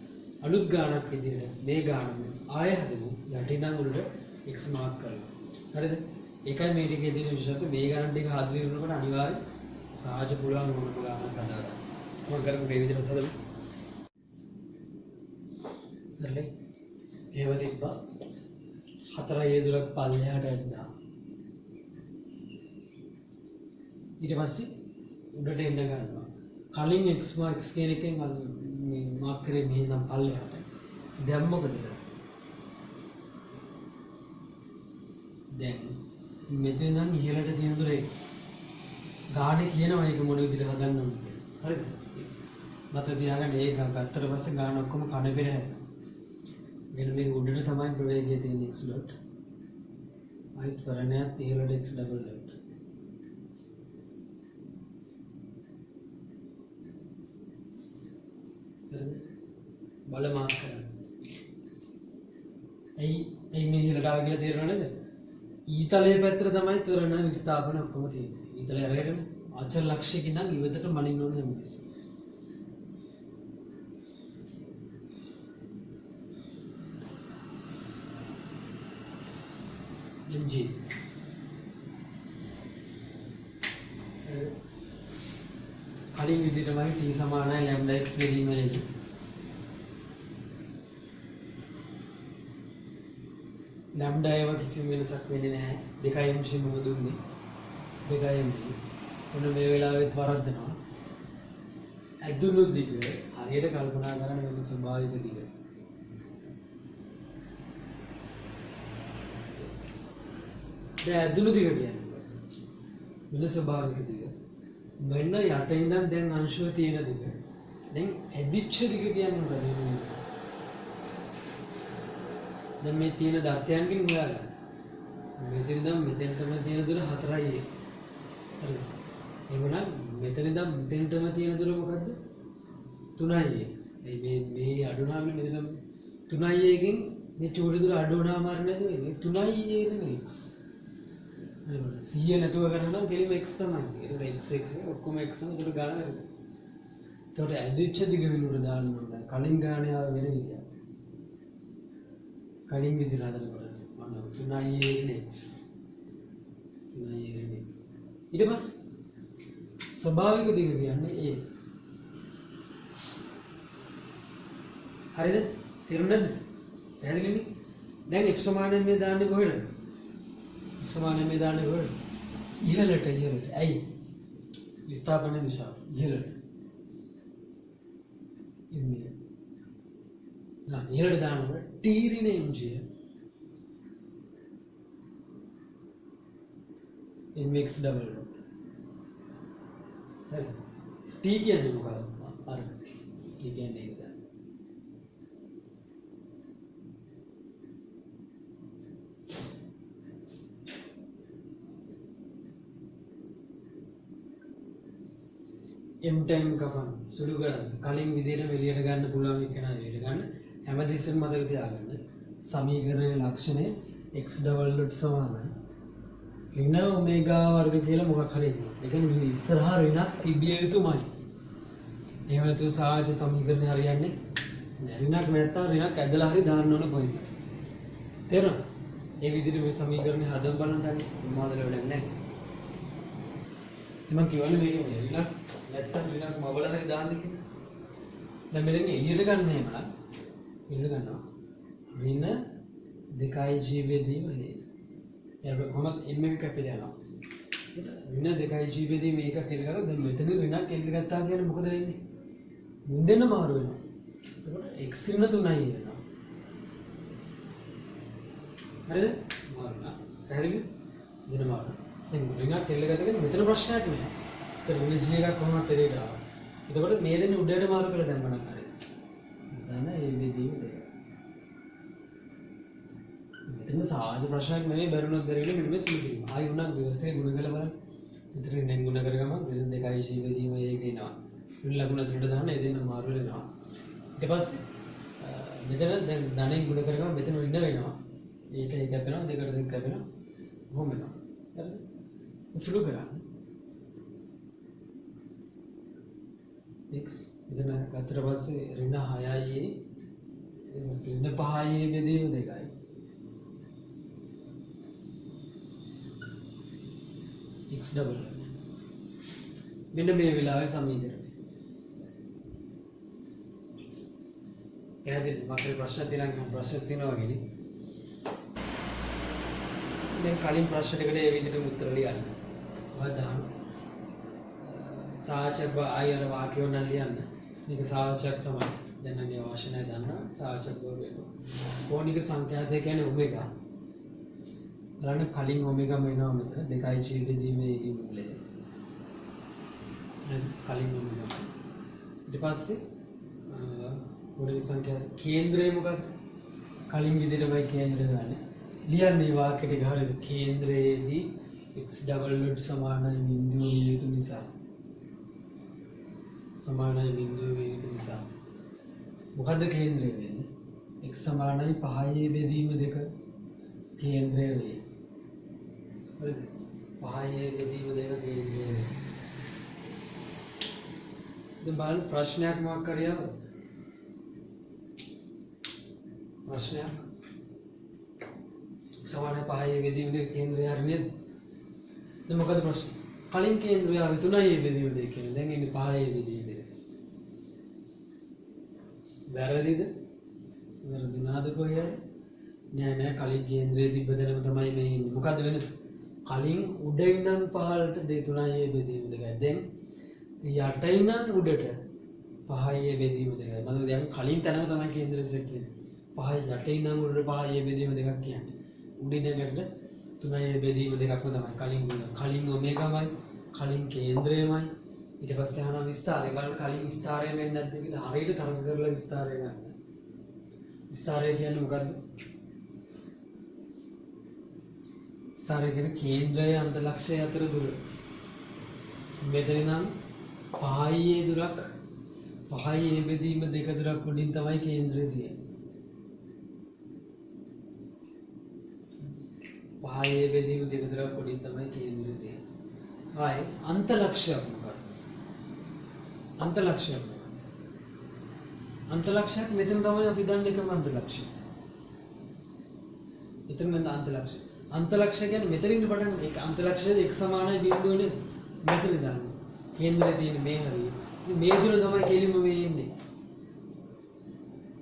අලුත් ගානක් විදිහට මේ ගානම ආය හදමු. යටින් ඉඳන් උඩට x මාක් කරලා. හරිද? ඒකයි මේ ටිකේ තියෙන විශේෂත්වය. මේ ගණන් ටික හදලා ඉන්නකොට අනිවාර්යෙන් සාජ පුළුවන් ඕනම ගානක් හදාගන්න. මම කරමු මේ විදිහට හදමු. හරිද? එහෙම තිබ්බා. 4 දුරක් පල්ලෙහාට ඇද්දා. ඊට පස්සේ උඩට එන්න ගන්නවා. කලින් x කියන එකෙන් මේ මාක් කරේ මෙහෙ නම් පල්ලෙහාට. දැන් මොකද කරන්නේ? දැන් මෙතන නම් ඉහළට තියෙන දුර x. ගානේ කියනවා ඒක මොන විදිහට හදන්න ඕනද කියලා. හරිද? මත තියාගන්න ඒක ගත්තට පස්සේ ගාන ඔක්කොම කන පෙර හැදෙනවා. මෙන්න මේ උඩට තමයි ප්‍රවේගය තියෙන x dot. අයිත් කරණයක් ඉහළට x double dot. බල මාක් කරන්න. ඇයි මේ ඉහළට ආව කියලා තේරෙනව නේද? ඊතලයේ පැත්තට තමයි ත්වරණ විස්ථාපන ඔක්කොම තියෙන්නේ. ඊතලය අරගෙන අචල ලක්ෂයකින් නම් ඉවතට මනින්න ඕනේ හැමතිස්සෙම. mg කලින් විදිහටමයි t සමානයි lambda x බෙදීම වෙන්නේ. lambda ඒව කිසිම වෙනසක් වෙන්නේ නැහැ. 2mg මම දුන්නේ. 2mg. ඔන්න මේ වෙලාවෙත් වරද්දනවා. ඇදුණු දිග හරියට කල්පනා කරන්න වෙන ස්වභාවික දිග. දැන් ඇදුණු දිග කියන්නේ වෙන ස්වභාවික දිග. මෙන්න යට ඉඳන් දැන් අංශුව තියෙන දිග. දැන් ඇදිච්ච දිග කියන්නේ මොකද? දැන් මේ තියෙන දත්තයන්ගෙන් හොයාගන්න. මෙතන ඉඳන් මෙතෙන්ටම තියෙන දුර 4යි. හරිද? එහෙනම් මෙතන ඉඳන් මෙතෙන්ටම තියෙන දුර මොකද්ද? 3යි. මේ අඩුනාම මෙතන 3යි එකකින් මේ චූටි දුර අඩු වුණාම හරිය නේද? මේ 3යි නේ x. හරිද? 100 නැතුව කරනවා කෙලිම x තමයි. ඒක x ඔක්කොම x නම් දුර ගන්න හරිද? එතකොට ඇදිච්ච දිග විනුර දාන්න ඕනේ. කලින් ගානේ ආව වෙන විදියක්. කලින් විදිහට හදනකොට මම 3i x 3i x ඊට පස්සේ ස්වභාවික දිග කියන්නේ a. හරිද? තේරුණාද? පැහැදිලිනේ? දැන් f සමානයි මේ දාන්නේ කොහෙද? f සමානයි මේ දාන්නේ කොහෙද? ඉහළට. ඇයි? විස්ථාපන දිශාව ඉහළට. ඉන්නේ. ඉහළට දානකොට t ඍණ mg mx double dot. හරි. t කියන්නේ මොකක්ද? අර t කියන්නේ ඒක. m time කපන සුළු කරන්න. කලින් විදිහට එළියට ගන්න පුළුවන් එක නා එළියට ගන්න. හැමදෙස්සෙම මතක තියාගන්න. සමීකරණයේ ලක්ෂණය x double dot සමානයි ඍණ ඔමේගා වර්ග කියලා මොකක් හරි ඉන්නවා. ඒ කියන්නේ ඉස්සරහා ඍණක් තිබිය යුතුමයි. එහෙම නැතුව සාජ සමීකරණය හරියන්නේ නැහැ. ඍණක් නැත්තම් ඍණක් ඇදලා හරි දාන්න ඕන කොහෙද? තේරෙනවද? ඒ විදිහට මේ සමීකරණය හදන්න බලන්න තමයි මොනවද වෙන්නේ නැහැ. මම කියවන්නේ මේක නේ ඍණක් නැත්තම් ඍණක් මවල හරි දාන්න කියලා. දැන් මෙතන එළියට ගන්න එහෙම නම් එළියට ගන්නවා. ඍණ 2g බෙදීම නේ. ඒක කොහොමද m එක කැපිලා යනවා. ඍණ 2g බෙදීම මේක කියලා ගත්තා. දැන් මෙතන ඍණක් එල්ල ගත්තා කියන්නේ මොකද වෙන්නේ? මුන්දෙන්න මාරු වෙනවා. එතකොට x ඍණ 3යි වෙනවා. හරිද? මාරුනා. පැහැදිලිද? දෙන මාරු. දැන් ඍණක් එල්ල ගත්තා කියන්නේ මෙතන ප්‍රශ්නයක් නෑ. ඒතර ඍණ g එකක් කොහොමද එළියට ආවා? එතකොට මේ දෙන්නේ උඩට මාරු කරලා දැම්මනම් හරි. දැන් ඒ විදිහම දෙක. මෙතන සාජ ප්‍රශ්නයක් නෙවෙයි බැරිුණොත් බැරිවිල මෙන්න මේ සුළු කිරීම. ආයි උනක් ව්‍යවස්ථේ ගුණ කරලා බලන්න. විතරින් දැන් ගුණ කරගම මෙතන 2යි ජීවදීම ඒක එනවා. උන් ලකුණ තුනට දාන්න ඒ දෙන්න මාරු වෙනවා. ඊට පස්සේ මෙතන දැන් ධනෙන් ගුණ කරගම මෙතන ඉන්න වෙනවා. ඒක කැපෙනවා දෙකට දෙක කැපෙනවා. කොහොම වෙනවා. හරිද? සුළු කරන්න. x මෙතන ගත්තට පස්සේ ඍණ 6යි ඍණ 5යි බෙදීම 2යි. x double මෙන්න මේ වෙලාවේ සමීකරණය. එහෙනම් මගේ ප්‍රශ්න තියෙනවා ප්‍රශ්න තියෙනවා වගේනේ. දැන් කලින් ප්‍රශ්නෙකට ඒ විදිහට උත්තර ලියන්න. ඔය දාන්න. සාචක ආයන වාක්‍ය වල ලියන්න. මේක සාචක තමයි. දැන් නම් අවශ්‍ය නැහැ දන්න සාචක වල වෙනවා. කෝණික සංඛ්‍යාතය කියන්නේ ඔමෙගා. බලන්න කලින් ඔමෙගා වෙනවා මෙතන 2යි ජීවදීමේ ඉමුලේ. කලින් ඔමෙගා. ඊට පස්සේ කෝණික සංඛ්‍යාත කේන්ද්‍රය මොකක්ද? කලින් විදිහටමයි කේන්ද්‍රය ගන්න. ලියන්නේ වාක්‍ය ටික හරියට කේන්ද්‍රයේදී x ඩබල් සමානයි බිඳුව විය යුතු නිසා. සමානයි බිඳුව විය යුතු නිසා. මොකද්ද කේන්ද්‍රය වෙන්නේ? x සමානයි 5යි බෙදීම 2 කේන්ද්‍රය වේ. හරිද? 5යි බෙදීම 2 කේන්ද්‍රය වේ. දැන් බලන්න ප්‍රශ්නයක් මොකක් කරියවද? ප්‍රශ්නයක් සමානයි 5යි බෙදීම 2 කේන්ද්‍රය හරි නේද? දැන් මොකද ප්‍රශ්නේ? කලින් කේන්ද්‍රය ආවේ 3යි බෙදීම 2 කියලා. දැන් ඉන්නේ 5යි බෙදීම 2. වැරදිද? වැරදි නාද කොහේ? නෑ කලින් කේන්ද්‍රයේ තිබ්බ තැනම තමයි මේ ඉන්නේ. මොකද්ද වෙනස? කලින් උඩ ඉඳන් පහළට 3යි බෙදීම 2යි. දැන් යට ඉඳන් උඩට 5යි බෙදීම 2යි. මම දැන් කලින් තැනම තමයි කේන්ද්‍රය සෙට් වෙන්නේ. 5යි යට ඉඳන් උඩට 5යි බෙදීම 2ක් කියන්නේ. උඩින් ඉඳන් 3යි බෙදීම 2ක්ම තමයි කලින් ඔමෙගාමයි කලින් කේන්ද්‍රයමයි ඊට පස්සේ අහන විස්තරය බලන්න කලින් විස්තරය වෙන්නේ නැද්ද කියලා හරියට තරඟ කරලා විස්තරය ගන්න. විස්තරය කියන්නේ මොකද්ද? විස්තරය කියන්නේ කේන්ද්‍රය අන්තලක්ෂය අතර දුර. මෙතන නම් 5යි දුරක් 5යි බෙදීම 2 දුරක් උඩින් තමයි කේන්ද්‍රය තියෙන්නේ. 5යි බෙදීම 2 දුරක් උඩින් තමයි කේන්ද්‍රය තියෙන්නේ. ආයි අන්තලක්ෂයක් මොකක්ද? අන්තලක්ෂයක් මොකක්ද? අන්තලක්ෂයක් මෙතන තමයි අපි දන්නේ එකම අන්තලක්ෂය. මෙතන නම් අන්තලක්ෂය. අන්තලක්ෂය කියන්නේ මෙතනින් පටන් ඒක අන්තලක්ෂයේ x සමානයි බිඳුවනේ මෙතන දාන්න. කේන්ද්‍රය තියෙන්නේ මේ හරිය. ඉතින් මේ දුර තමයි කෙලින්ම මේ ඉන්නේ.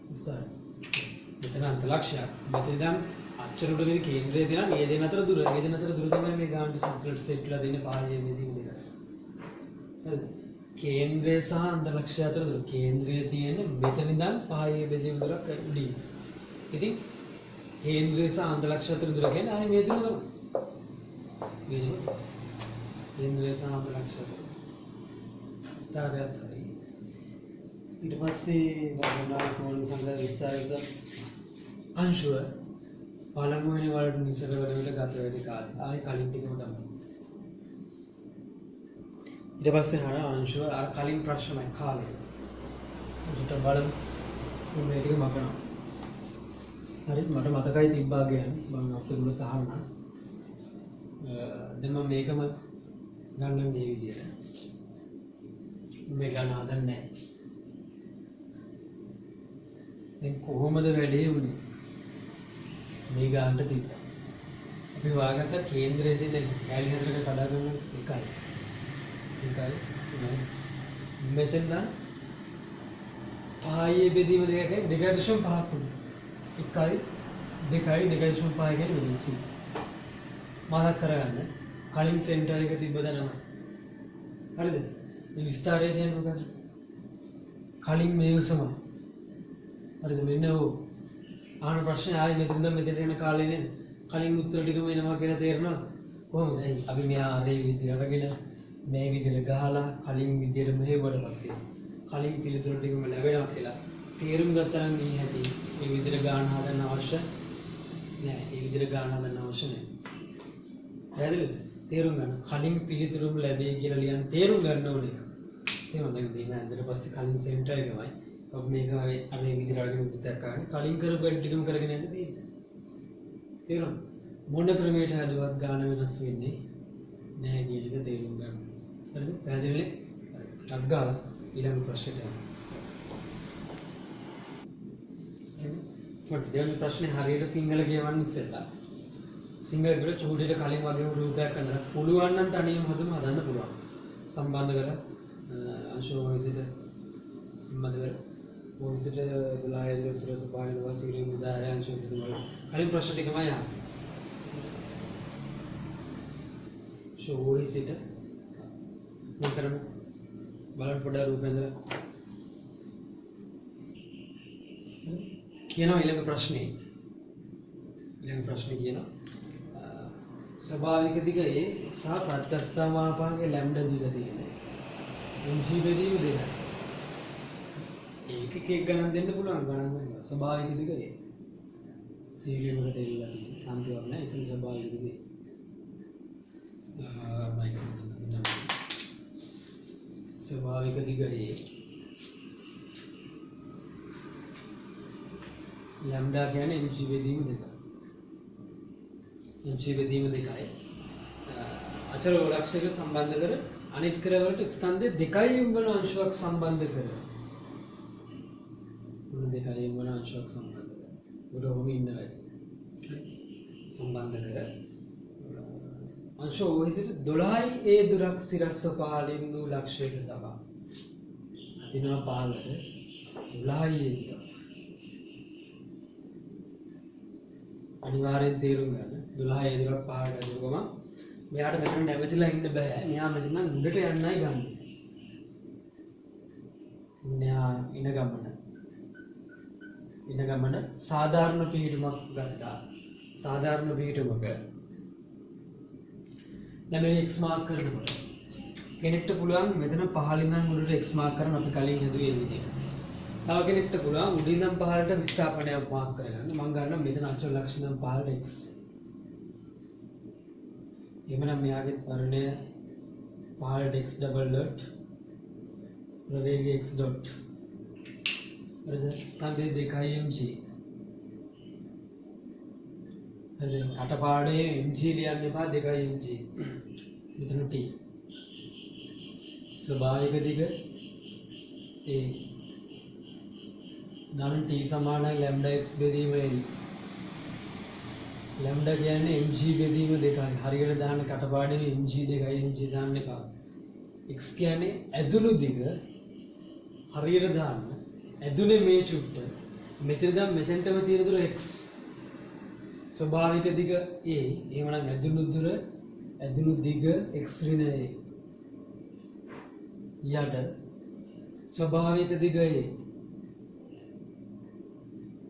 විස්තර. මෙතන අන්තලක්ෂයක්. මෙතන දැන් අච්චර උඩ කේන්ද්‍රය තියෙනවා. ඒ දෙන අතර දුර. ඒ දෙන අතර දුර තමයි මේ ගානට සෙප්‍රේට් සෙට්ලා දෙන්නේ 5යි බෙදීම 2යි. හරිද? කේන්ද්‍රය සහ අන්තලක්ෂය අතර දුර. කේන්ද්‍රය තියෙන්නේ මෙතන ඉඳන් 5යි බෙදීම 2ක් උඩින්. ඉතින් කේන්ද්‍රය සහ අන්තලක්ෂය අතර දුර කියන්නේ ආයේ මේ දුර තමයි. මේ කේන්ද්‍රය සහ අන්තලක්ෂය අතර. ස්ථාරයත් හරි. ඊට පස්සේ වර්ණනා කෝණ සංඛ්‍යා විස්තරයක අංශුව පළමුවෙනි වලට නිසර වෙලට ගත වෙන කාලය. ආයි කලින් ටිකම තමයි. ඊට පස්සේ හර අංශුව අර කලින් ප්‍රශ්නයි කාලය. උඩට බලමු. මේ ටික මකනවා. හරි මට මතකයි තිබ්බා කියන්නේ මම අපිට අහන්න. දැන් මම මේකම ගන්න මේ විදියට. මේ ගන්න හදන්නේ නැහැ. දැන් කොහොමද වැඩේ වුනේ? මේ ගන්නට තිබ්බා. අපි හොයාගත්ත කේන්ද්‍රයේ තියෙන කැලි හතරක කඩා ගන්න එකයි. මෙතන නම් 5යි බෙදීම 2යි 2.5ක් උඩ. 1යි 2යි 2.5 කියන වෙනස. මතක් කරගන්න. කලින් සෙන්ටර් එක තිබ්බ දනම. හරිද? මේ විස්තරය කියන්නේ මොකක්ද? කලින් මේ උසම. හරිද? මෙන්න ඕ. ආන ප්‍රශ්නේ ආයේ මෙතනද මෙතන යන කාලේ නේද? කලින් උත්තර ටිකම එනවා කියලා තේරෙනවද? කොහොමද? අපි මෙයා අර විදිහට අරගෙන මේ විදිහට ගහලා කලින් විදිහට මෙහෙවට පස්සේ කලින් පිළිතුරු ටිකම ලැබෙනවා කියලා තේරුම් ගත්තා නම් මේ හැටි මේ විදිහට ගාන හදන්න අවශ්‍ය නෑ. මේ විදිහට ගාන හදන්න අවශ්‍ය නෑ. පැහැදිලිද? තේරුම් ගන්න. කලින් පිළිතුරුම ලැබෙයි කියලා ලියන්න තේරුම් ගන්න ඕනේ. තේරුම් ගන්න දෙන්න ඇඳලා පස්සේ කලින් සෙන්ටර් එකමයි. ඔබ මේක අර මේ විදිහට අරගෙන උත්තර කරන්නේ. කලින් කරපු වැඩ ටිකම කරගෙන යන්න තියෙන්නේ. තේරුම් මොන ක්‍රමයකට හදුවත් ගාන වෙනස් වෙන්නේ නෑ කියන එක තේරුම් ගන්න. හරිද? පැහැදිලිද? ටක් ගාලා ඊළඟ ප්‍රශ්නෙට යන්න. මට දෙවෙනි ප්‍රශ්නේ හරියට සිංහල කියවන්න ඉස්සෙල්ලා සිංහල වල චූටියට කලින් වගේම රූපයක් කරන්න පුළුවන් නම් තනියම හදන්න පුළුවන්. සම්බන්ධ කරලා අංශෝහිසිට සම්බන්ධ කරලා මොහොතට 12 ඉඳලා සුරස පාන වාසීලින් උදාහරණ අංශෝහිසිට කලින් ප්‍රශ්න ටිකමයි යන්නේ. ශෝහිසිට මොකද කරන්නේ? බලන්න පොඩ්ඩක් රූපෙන් ඉඳලා කියනවා ඊළඟ ප්‍රශ්නේ කියනවා ස්වභාවික දිග A සහ ප්‍රත්‍යස්ථ මාපාංගයේ ලැම්ඩා දීලා තියෙනවා. mg බෙදීම දෙකයි. ඒක ගණන් දෙන්න පුළුවන් ගණන් වෙනවා. ස්වභාවික දිග A සීරියම් එකට එල්ලලා තියෙනවා. සම්පූර්ණ නැහැ. ඒක ස්වභාවික දිග ස්වභාවික දිග A ලැම්ඩා කියන්නේ mg බෙදීම දෙකයි. mg බෙදීම දෙකයි. අචල ගෝලක්ෂයක සම්බන්ධ කර අනිත් කර වලට ස්කන්ධ දෙකයින් වන අංශුවක් සම්බන්ධ කර. මොන දෙකයින් වන අංශුවක් සම්බන්ධ කර. උඩ ඔහොම ඉන්නවා. සම්බන්ධ කර අංශ ඔහිසිට 12යි ඒ දුරක් සිරස්ව පහළින් වූ ලක්ෂයක තබා. අදිනවා 15ට 12යි ඒ දුර. අනිවාර්යෙන් තේරුම් ගන්න 12 ඒ දුරක් පහළට යනකොම මෙයාට මෙතන නැවතිලා ඉන්න බෑ. මෙයා මෙතන උඩට යන්නයි ගන්න. මෙයා ඉන ගමන සාධාරණ පිහිටුමක් ගත්තා. සාධාරණ පිහිටුමක දැන් මේ x මාක් කරනකොට කෙනෙක්ට පුළුවන් මෙතන පහළින් නම් උඩට x මාක් කරන්න අපි කලින් හදුවේ මේ විදිහට. තව කෙනෙක්ට පුළුවන් උඩින් නම් පහළට විස්ථාපනයක් මාක් කරගන්න. මම ගන්නවා මෙතන අචල ලක්ෂණ නම් පහළට x. එමනම් මෙයාගේ වර්ණය පහළට x ඩබල් ඩොට් ප්‍රවේගය x ඩොට්. හරිද? ස්කන්ධය 2 mg. හරිද? කටපාඩේ mg ලියන්න එපා 2 mg. මෙතන t. ස්වභාවික දිග a ධන t සමානයි ලැම්ඩා x බෙදීම l. ලැම්ඩා කියන්නේ mg බෙදීම දෙකයි. හරියට දාන්න කටපාඩේ mg 2 mg දාන්න එපා. x කියන්නේ ඇදුණු දිග. හරියට දාන්න. ඇදුනේ මේ චුට්ට. මෙතන දැන් මෙතෙන්ටම තියෙන දුර x. ස්වභාවික දිග a. එහෙමනම් ඇදුණු දිග x ඍණ a. යට ස්වභාවික දිග a.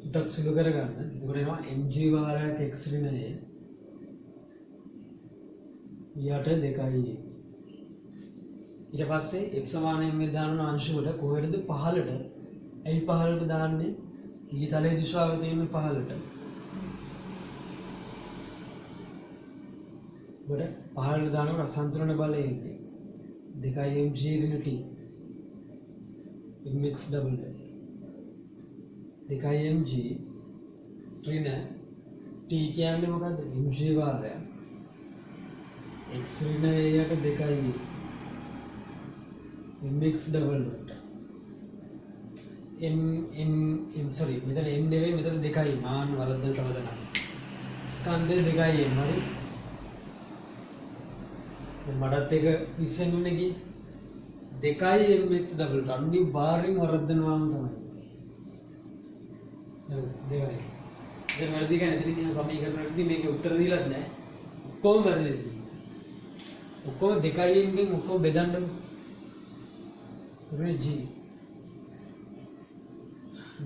ටක් සුළු කරගන්න. එතකොට එනවා mg වාරයක් x ඍණ a යට 2a. ඊට පස්සේ f සමානයෙන් මේ දාන අංශ වල කොහෙටද 15ට. ඇයි 15ට දාන්නේ? ඊතලයේ දිශාව තියෙන 15ට. බඩ 15ට දානකොට අසන්තුලන බලය එන්නේ. 2 mg ඍණ t mx ඩබල් 2 mg ඍණ t කියන්නේ මොකද්ද? mg වාරයක් x ඍණ a යට 2 mx ඩබල් sorry මෙතන m නෙවෙයි මෙතන 2 මාන වරද්දන තව දනවා. ස්කන්ධය 2 m හරි. මඩත් එක විශ්ෙන්නුනේ කි 2 mx ඩබල් අනිවාර්යෙන් වරද්දනවාම තමයි. හරි 2යි. දැන් වර්ධි කියන්නේ එතන තියෙන සමීකරණවලදී මේකේ උත්තර දීලාත් නැහැ. ඔක්කොම වැරදි. ඔක්කොම 2 ගෙන් ඔක්කොම බෙදන්න ඕනේ g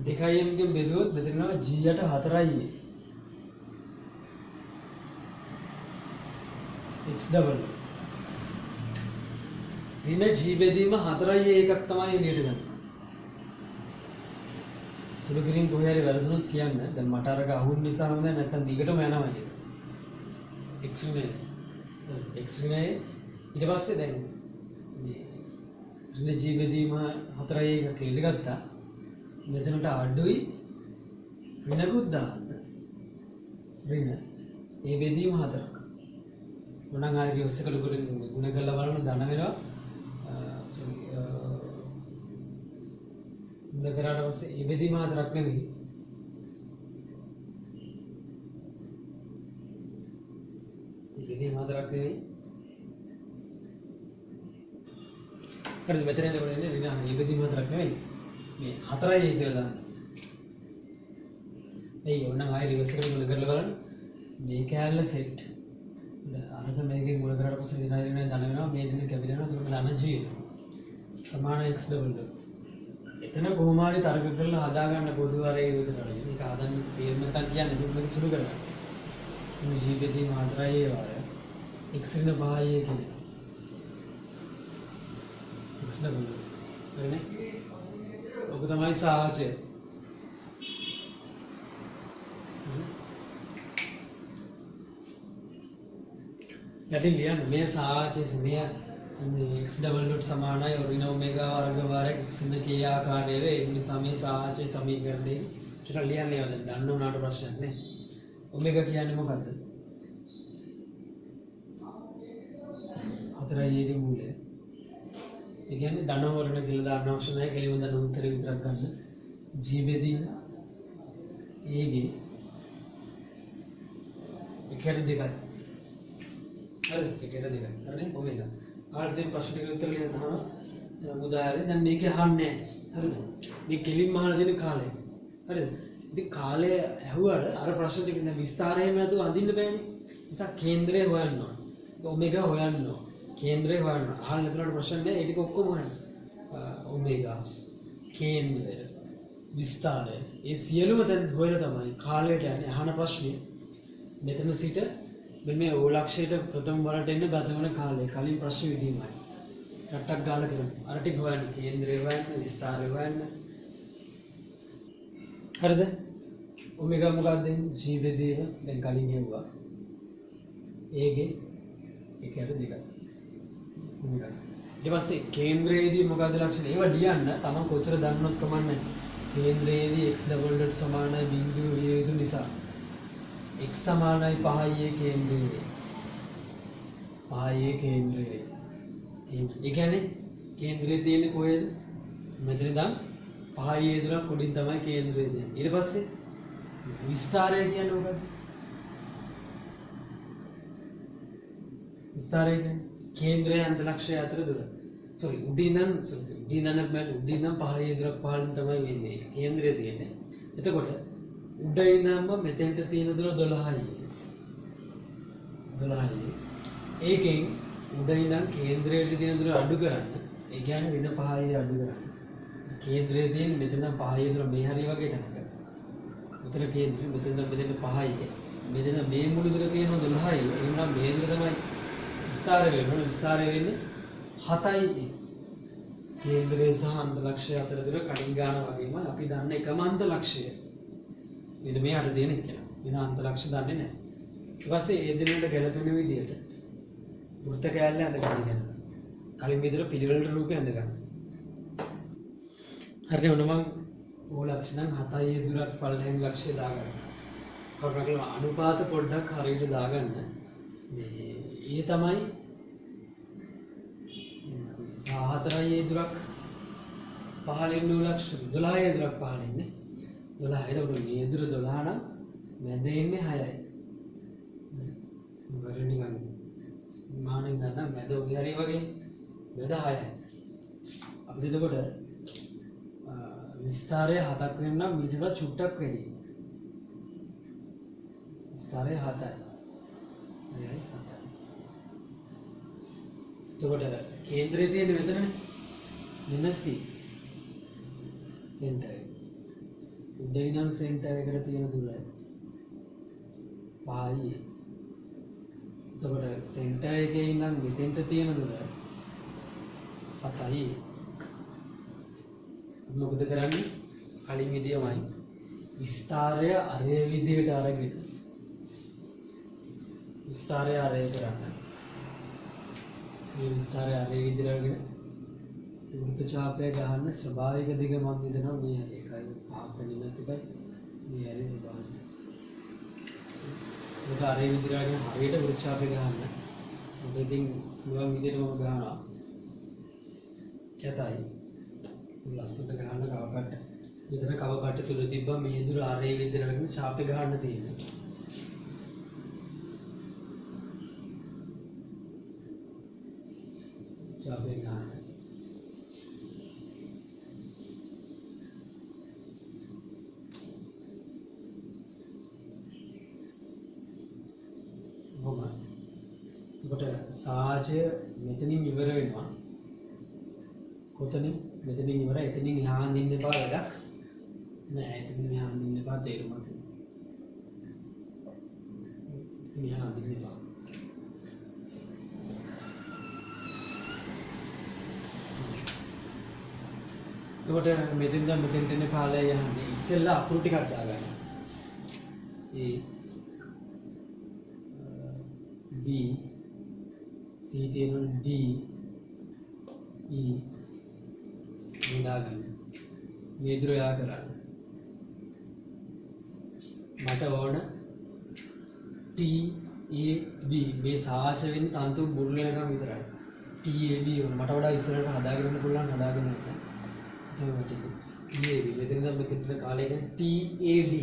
2 ගෙන් බෙදුවොත් මෙතන g යට 4යි x ඩබල් ඍණ g බෙදීම 4යි එකක් තමයි එළියට ගන්න. සුළු කිරීම කොහේ හරි වැරදුනොත් කියන්න. දැන් මට අරක අහුන් නිසා හොඳ නැත්නම් දිගටම යනවා ඒක. එක්ස්ට්‍රීමේ එක්ස්ට්‍රීමේ ඊට පස්සේ දැන් මේ ඍණ ජී බෙදීම 4යි එක කියලා ගත්තා. මෙතනට අඩුයි ඍණකුත් දාන්න. ඍණ ඒ බෙදීම 4. මොනනම් ආයෙ රිවර්ස් එකට ගුණ කරලා බලන්න ධන වෙනවා. සෝරි ගුණ කරාට පස්සේ ඒ බෙදීම 4ක් නෙවෙයි. ඒ බෙදීම 4ක් නෙවෙයි. හරිද? මෙතන එනකොට එන්නේ ඍණ ඒ බෙදීම 4ක් නෙවෙයි. මේ 4යි කියලා දාන්න. එයි ඕනනම් ආයෙ රිවර්ස් එකට ගුණ කරලා බලන්න. මේ කැලේ සෙට් අරක මේකෙන් ගුණ කරාට පස්සේ දිනයි ධන වෙනවා. මේ දින කැපිලා යනවා. ඒක ධන ජී සමාන x ඩබල් ඩොට්. එතන කොහොම හරි තර්ක කරලා හදා ගන්න පොදු ආරේ විතරයි. මේක හදන්න තේරුම් නැත්නම් කියන්නේ මේක සුළු කරගන්න. මේ g බෙදීම 4යි ඒ වාරය. x ඍණ 5යි කියන්නේ. x double dot. හරිනේ? ඔක තමයි සාහචය. යටින් ලියන්න මේ සාහචය මේ x ඩබල් ඩොට් සමානයි ඍණ ඔමෙගා වර්ග වාරයක් x න කී ආකාරයේ වේ. ඒ නිසා මේ සාහචය සමීකරණේ චුට්ටක් ලියන්න ඕනේ. දන්න උනාට ප්‍රශ්නයක් නෑ. ඔමෙගා කියන්නේ මොකද්ද? 4යි ගේ මූලය. ඒ කියන්නේ ධන වර්ණ කියලා දාන්න අවශ්‍ය නැහැ. කෙලිම ධන උත්තරේ විතරක් ගන්න. g බෙදීම a ගේ එකට දෙකයි. හරිද? එකට දෙකයි. හරිනේ? ඔමෙගා. ආයෙත් දැන් ප්‍රශ්න ටික උත්තර ලියන්න තමයි උදාහරණයක්. දැන් මේක අහන්නේ නැහැ. හරිද? මේ කෙලින්ම අහන දෙන කාලය. හරිද? ඉතින් කාලය ඇහුවාට අර ප්‍රශ්න ටික දැන් විස්තරයෙන් නැතුව අඳින්න බෑනේ. නිසා කේන්ද්‍රය හොයන්න ඕන. ඔමෙගා හොයන්න ඕන. කේන්ද්‍රය හොයන්න. අහන්න නැතුනට ප්‍රශ්න නැහැ. ඒ ටික ඔක්කොම හොයන්න. ඔමෙගා කේන්ද්‍රය විස්තරය ඒ සියලුම දැන් හොයලා තමයි කාලයට යන්නේ. අහන ප්‍රශ්නේ මෙතන සිට මේ ඕ ලක්ෂයට ප්‍රථම වරට එන්න ගත වන කාලය කලින් ප්‍රශ්න විදීමයි. රට්ටක් ගාලා කරමු. අර ටික හොයන්න, කේන්ද්‍රය හොයන්න, විස්තරය හොයන්න. හරිද? ඔමෙගා මොකක්ද දෙන්නේ? g බෙදීම දැන් කලින් හෙව්වා. a ගේ එකට දෙකයි. ඔමෙගා. ඊට පස්සේ කේන්ද්‍රයේදී මොකක්ද ලක්ෂණ? ඒවා ලියන්න තමන් කොච්චර දන්නොත් කමන්නේ. කේන්ද්‍රයේදී x ඩබල් ඩොට් සමානයි බිංදුව විය යුතු නිසා x සමානයි 5යි කේන්ද්‍රයේ 5යි කේන්ද්‍රයේ ඒ කියන්නේ කේන්ද්‍රයේ තියෙන්නේ කොහෙද? මෙතන ඉඳන් 5යි දුරක් උඩින් තමයි කේන්ද්‍රය තියෙන්නේ. ඊට පස්සේ විස්තරය කියන්නේ මොකක්ද? විස්තරය කියන්නේ කේන්ද්‍රයේ අන්තලක්ෂය අතර දුර. උඩින් ඉඳන් 5යි දුරක් පහළින් තමයි වෙන්නේ. කේන්ද්‍රය තියෙන්නේ. එතකොට උඩ ඉඳන්ම මෙතෙන්ට තියෙන දුර 12යි. 12යි. ඒකෙන් උඩ ඉඳන් කේන්ද්‍රයට තියෙන දුර අඩු කරන්න. ඒ කියන්නේ වෙන 5යි අඩු කරන්න. කේන්ද්‍රයේ තියෙන මෙතන 5යි දුර මේ හරිය වගේ තැනක. උතර කේන්ද්‍රය මෙතෙන් මෙතෙන් 5යි. මෙතන මේ මුළු දුර තියෙන 12යි. එහෙනම් මේ දුර තමයි විස්තර වෙන්නේ. විස්තර වෙන්නේ 7යි. කේන්ද්‍රයේ සහ අන්තලක්ෂය අතර දුර කලින් ගාන වගේම අපි දන්න එකම අන්තලක්ෂය. මෙන්න මේ අර තියෙන එක. වෙන අන්තලක්ෂ දන්නේ නැහැ. ඊට පස්සේ ඒ දෙන්නට ගැලපෙන විදිහට වෘත්ත කෑල්ල අඳ ගන්න. කලින් විදිහට පිළිවෙලට රූපය අඳ ගන්න. හරිද? ඔන්න මම ඕ ලක්ෂ නම් 7යි දුරක් පළලෙන් ලක්ෂය දාගන්න. කරුණාකරලා අනුපාත පොඩ්ඩක් හරියට දාගන්න. මේ ඊ තමයි 14යි දුරක් පහළින් ලක්ෂ 12යි දුරක් පහළින් නේ. 12 එතකොට මේ දුර 12 නම් මැද ඉන්නේ 6යි. මොකද නිකන් මානෙන් ගන්න මැද ඔය හරිය වගේ මැද 6යි. අපිට එතකොට විස්තරය 7ක් වෙන්න නම් ඊට වඩා චුට්ටක් වැඩි. විස්තරය 7යි. එයයි 7යි. එතකොට කේන්ද්‍රයේ තියෙන්නේ මෙතනනේ. මෙන්න C. සෙන්ටර්. උඩින් සෙන්ටර් එකට තියෙන දුර 5යි. එතකොට සෙන්ටර් එකේ ඉඳන් මෙතෙන්ට තියෙන දුර 7යි. මොකද කරන්නේ? කලින් විදියමයි විස්තරය අරේ විදිහට අරගෙන විස්තරය අරේ කරන්න. මේ විස්තරය අරේ විදිහට අරගෙන වෘත්ත ඡාපය ගහන්න ස්වභාවික දිග මම හිතනවා මේ හරි 1.5 නැතිකයි මේ හරි ස්වභාවික. ඒක අරේ විදිහට අරගෙන හරියට වෘත්ත ඡාපය ගහන්න. මොකද ඉතින් මුලම විදිහට මම ගහනවා. කැතයි. ලස්සනට ගහන්න කව කට්ට. මෙතන කව කට්ට තුල තිබ්බා මේ දුර අරේ විදිහට අරගෙන ඡාපය ගහන්න තියෙනවා. ඡාපය ගහන්න. එතකොට සාජය මෙතනින් ඉවර වෙනවා. කොතනින්? මෙතනින් ඉවරයි. එතනින් යහන් ඉන්න එපා වැඩක් නෑ. එතනින් යහන් ඉන්න එපා තේරුමක්. එතනින් යහන් ඉන්න එපා. එතකොට මෙතෙන්ද මෙතෙන්ට එන කාලය යන්නේ ඉස්සෙල්ලා අකුරු ටිකක් දාගන්න. ඒ B C තියෙන D E දාගන්න. මේ දුර යා කරන්න. මට ඕන T A B මේ සාච වෙන්නේ තන්තු බුරුල් වෙනකම් විතරයි. T A B ඕන. මට වඩා ඉස්සරහට හදාගෙන යන්න පුළුවන් හදාගෙන යන්න. ඒක ටික. T A B මෙතන මෙතන කාලේ T A D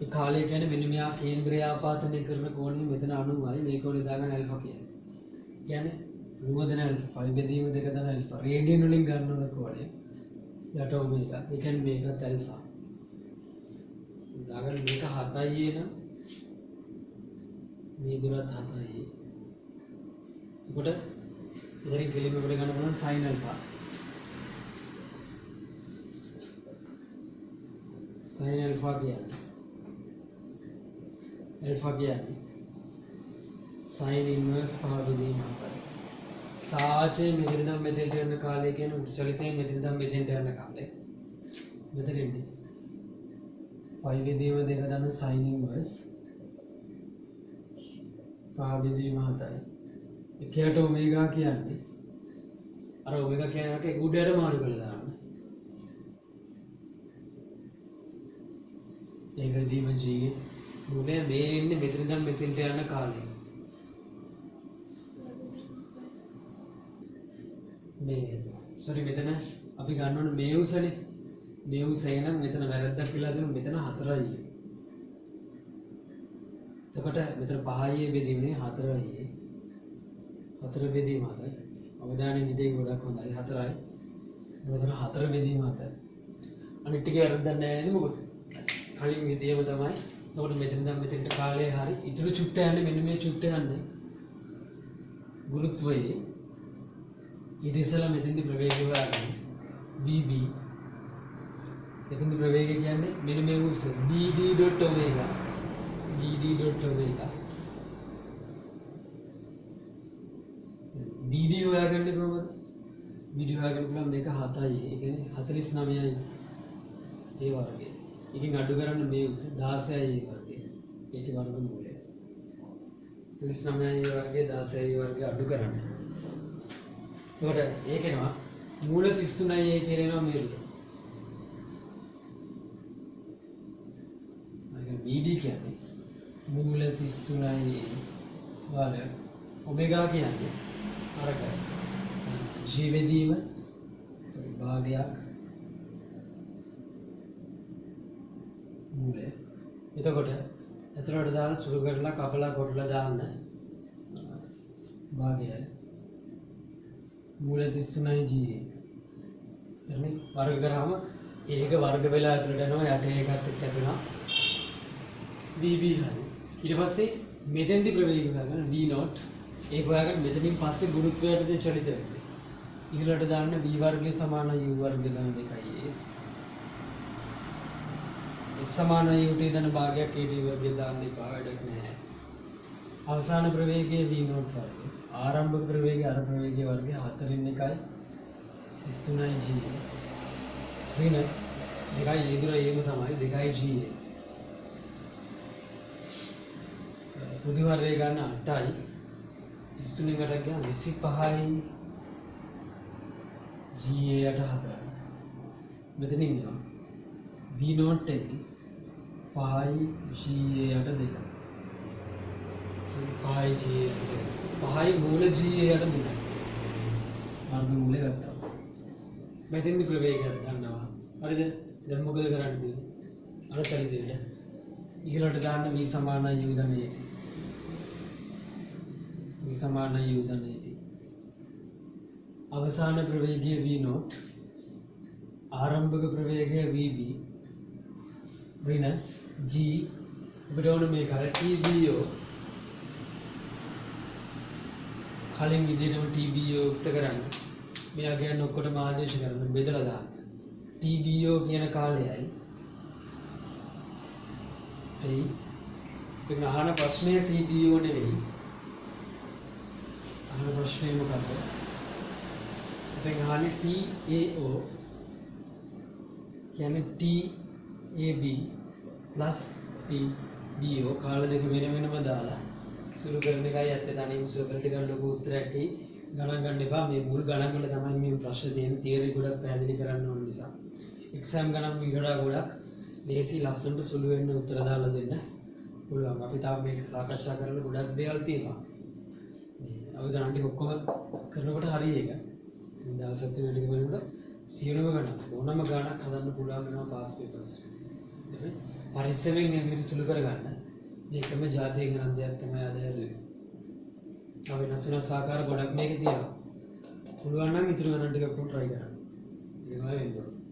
ඒ කාලය කියන්නේ මෙන්න මෙයා කේන්ද්‍රය ආපාතනය කරන කෝණය මෙතන 90යි මේ කෝණය දාගන්න ඇල්ෆා කියන්නේ. කියන්නේ නුවදන ඇල්ෆා 5 බෙදීම දෙක දන ඇල්ෆා රේඩියන් වලින් ගන්න ඕන කෝණය. යට ඔමේගා. ඒ කියන්නේ මේකත් ඇල්ෆා. දාගන්න මේක 7යි එන මේ දුරත් 7යි. එතකොට ඉතින් කෙලින්ම කොට ගන්න පුළුවන් sin ඇල්ෆා. sin ඇල්ෆා කියන්නේ ඇල්ෆා කියන්නේ sin inverse පහදීම හතරයි. සාජේ මෙතන නම් මෙතෙන්ට යන කාලය කියන්නේ උත්චලිතේ මෙතන නම් මෙතෙන්ට යන කාලය. මෙතන ඉන්නේ 5 බෙදීම දෙක දන්න sin inverse පහදීම හතරයි. එකයට ඔමේගා කියන්නේ අර ඔමේගා කියනකට ඒක උඩට මාරු කරලා දාන්න. ඒක දීම G මුලේ මේ ඉන්නේ මෙතන ඉඳන් මෙතෙන්ට යන කාලේ. මේ සෝරි මෙතන අපි ගන්න ඕනේ මේ උසනේ. මේ උසේ නම් මෙතන වැරද්දක් කියලා දෙමු මෙතන 4යි. එතකොට මෙතන 5යි බෙදීමේ 4යි. 4 බෙදීම 4යි. අවධානයෙන් ඉඳී ගොඩක් හොඳයි 4යි. මෙතන 4 බෙදීම 4යි. අනිත් ටික වැරද්දක් නැහැ නේද මොකද? කලින් විදියම තමයි. එතකොට මෙතන ඉඳන් මෙතෙන්ට කාලය හරි ඉතුරු චුට්ට යන්නේ මෙන්න මේ චුට්ට යන්නේ ගුරුත්වයේ ඊට ඉස්සෙල්ලා මෙතෙන්දි ප්‍රවේගය හොයාගන්න BB එතෙන්දි ප්‍රවේගය කියන්නේ මෙන්න මේ උස BD.omega BD.omega BD හොයාගන්නේ කොහොමද BD හොයාගන්න පුළුවන් මේක 7යි ඒ කියන්නේ 49යි ඒ වර්ගය එකකින් අඩු කරන්න මේ උස 16යි වර්ගය. ඒකේ වර්ගමූලය. 39යි වර්ගය 16යි වර්ගය අඩු කරන්න. එතකොට ඒකේනවා මූල 33යි කියලා එනවා මේ විදිහට. අයින් BD කියන්නේ මූල 33යි වල ඔමේගා කියන්නේ අරක G බෙදීම භාගයක් මූලය. එතකොට ඇතුළට දාලා සුළු කරලා කපලා කොටලා දාන්න. භාගයයි. මූල 33යි G. එන්නේ වර්ග කරාම ඒක වර්ග වෙලා ඇතුළට යනවා යට ඒකත් එක්ක ඇතුළා VB හරි. ඊට පස්සේ මෙතෙන්දි ප්‍රවේගය ගන්න V0 ඒක හොයාගන්න මෙතනින් පස්සේ ගුරුත්වයටද චලිත වෙන්නේ. ඉහළට දාන්න V වර්ගය සමාන U වර්ගය ගන්න දෙකයි S. සමාන U ට දන භාගයක් AT වර්ගය දාන්න එපා වැඩක් නැහැ. අවසාන ප්‍රවේගය V0 වර්ගය. ආරම්භක ප්‍රවේගය අර ප්‍රවේගය වර්ගය 4 1යි 33යි G. ඍණ දෙකයි ඉදිරිය ඒම තමයි 2G පුදු හරය ගන්න 8යි 33 කට ගියා 25යි GA යට 4යි මෙතන ඉන්නවා V note එකේ 5යි GA යට 2යි 5යි GA යට 5යි මූල GA යට 2යි මාර්ග මූලය ගත්තා මෙතෙන්දි ප්‍රවේගයක් ගන්නවා හරිද දැන් මොකද කරන්න තියෙන්නේ අර චලිතයට ඉහළට දාන්න v සමානයි u ධනයේදී v සමානයි u ධනයේදී අවසාන ප්‍රවේගය v naught ආරම්භක ප්‍රවේගය vb ඍණ g අපිට ඕන මේක අර tbo කලින් විදිහටම tbo උක්ත කරන්න මෙයා කියන්නේ ඔක්කොටම ආදේශ කරන්න බෙදලා දාන්න tbo කියන කාලයයි එයි ඉතින් අහන ප්‍රශ්නය tbo නෙවෙයි අහන ප්‍රශ්නේ මොකක්ද ඉතින් අහන්නේ tao කියන්නේ tab plus tbo කාල දෙක වෙන වෙනම දාලා සුළු කරන එකයි ඇත්ත තනියම සුළු කරලා ගන්න ලොකු උත්තරයක් එයි ගණන් ගන්න එපා මේ මුල් ගණන් වල තමයි මේ ප්‍රශ්න තියෙන තියරි ගොඩක් පැහැදිලි කරන්න ඕන නිසා එක්සෑම් ගණන් විගඩා ගොඩක් දේශී ලස්සනට සුළු වෙන්න උත්තර දාලා දෙන්න පුළුවන් අපි තාම මේක සාකච්ඡා කරලා ගොඩක් දේවල් තියෙනවා අපි ගණන් ටික ඔක්කොම කරනකොට හරි ඒක දවස් 7 වෙනි වෙනකොට සියලුම ගණන් ඕනම ගණනක් හදන්න පුළුවන් වෙනවා පාස් පේපර්ස් හරි පරිස්සමෙන් මේ සුළු කරගන්න මේකම ජාතිය ගණන් දෙයක් තමයි අද හැදුවේ අපි නැසුණා සාකාර ගොඩක් මේකේ තියෙනවා පුළුවන් නම් ඉතුරු ගණන් ටික කොහොම try කරන්න ඒක තමයි වෙන්නේ